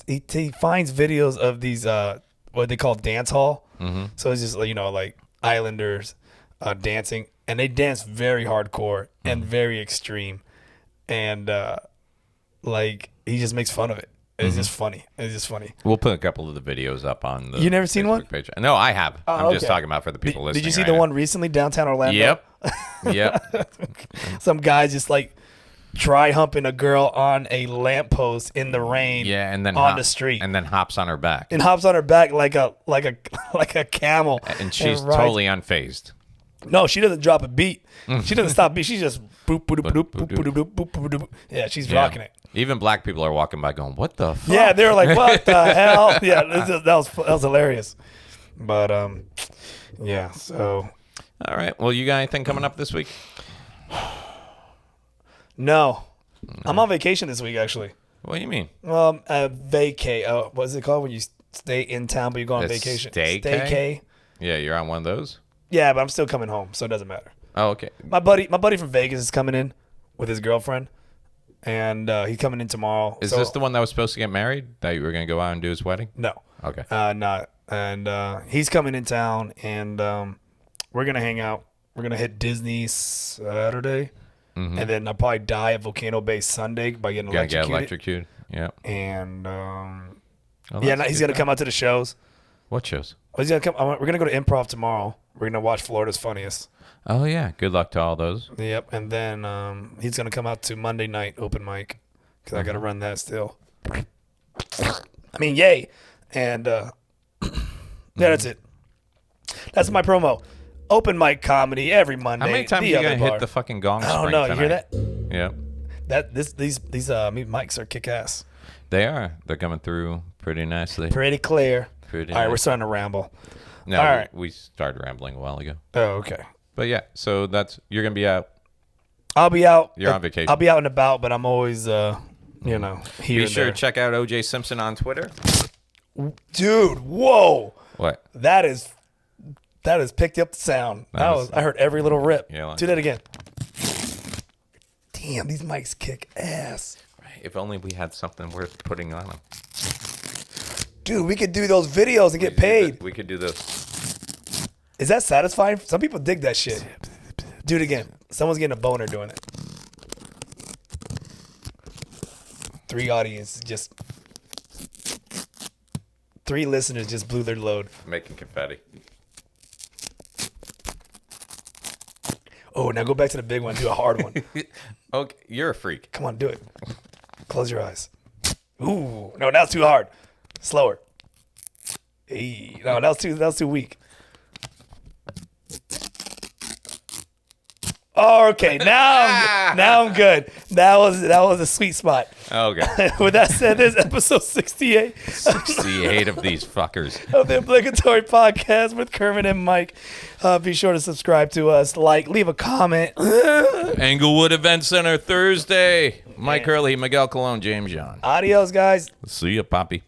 he finds videos of these what they call dance hall. Mm-hmm. So it's just like islanders dancing, and they dance very hardcore and very extreme, and like he just makes fun of it. It's just funny. It's just funny. We'll put a couple of the videos up on the You never seen Facebook one? page. No, I have. I'm just okay. talking about for the people listening. Did you see right the now. one recently downtown Orlando? Yep. Some guy just like try humping a girl on a lamppost in the rain. Yeah, and then on the street, and then hops on her back, and hops on her back like a camel, and she's rides. totally unfazed. No, she doesn't drop a beat. She doesn't stop beat. She just boop boop boop boop boop boop boop boop boop. Yeah, she's rocking it. Even black people are walking by going, "What the fuck?" Yeah, they were like, "What the hell?" Yeah, that was hilarious. But yeah. So all right. Well, you got anything coming up this week? no, I'm on vacation this week actually. What do you mean? Vacay. What's it called when you stay in town but you go on vacation? Staycay? Yeah, you're on one of those. Yeah, but I'm still coming home, so it doesn't matter. Oh, okay. My buddy from Vegas is coming in with his girlfriend, and he's coming in tomorrow. Is this the one that was supposed to get married that you were going to go out and do his wedding? No. Okay. Not. And he's coming in town, and we're gonna hang out. We're gonna hit Disney Saturday, and then I'll probably die at Volcano Bay Sunday by getting electrocuted. Get electrocuted. Yeah. And that's he's good. gonna come out to the shows. What shows? Well, he's gonna come. We're gonna go to Improv tomorrow. We're gonna watch Florida's Funniest. Oh yeah. Good luck to all those. Yep. And then he's gonna come out to Monday night open mic because I gotta run that still. I mean, yay! And yeah, that's it. That's my promo. Open mic comedy every Monday. How many times are you gonna hit the fucking gong? I don't spring know. tonight? You hear that? Yeah. These mics are kick ass. They are. They're coming through pretty nicely. Pretty clear. Pretty All right, nice. we're starting to ramble. No, all right. we started rambling a while ago. Oh, okay. But yeah, so you're gonna be out. I'll be out. You're on vacation. I'll be out and about, but I'm always, here Be and sure there. to check out OJ Simpson on Twitter. Dude, whoa. What? That is picked up the sound. I heard every little rip. Yeah, Do that again. Damn, these mics kick ass. If only we had something worth putting on them. Dude, we could do those videos and get paid. We could do this. Is that satisfying? Some people dig that shit. Do it again. Someone's getting a boner doing it. 3 listeners just blew their load. Making confetti. Oh, now go back to the big one. Do a hard one. Okay, you're a freak. Come on, do it. Close your eyes. Ooh, no, that was too hard. Slower. Hey, no, that was too weak. Oh, okay, now I'm good. That was a sweet spot. Okay. With that said, this is episode 68 68 of these fuckers. of the Obligatory Podcast with Kermit and Mike. Be sure to subscribe to us, leave a comment. Englewood Event Center Thursday. Mike Hurley, Miguel Colon, James John. Adios, guys. See ya, Poppy.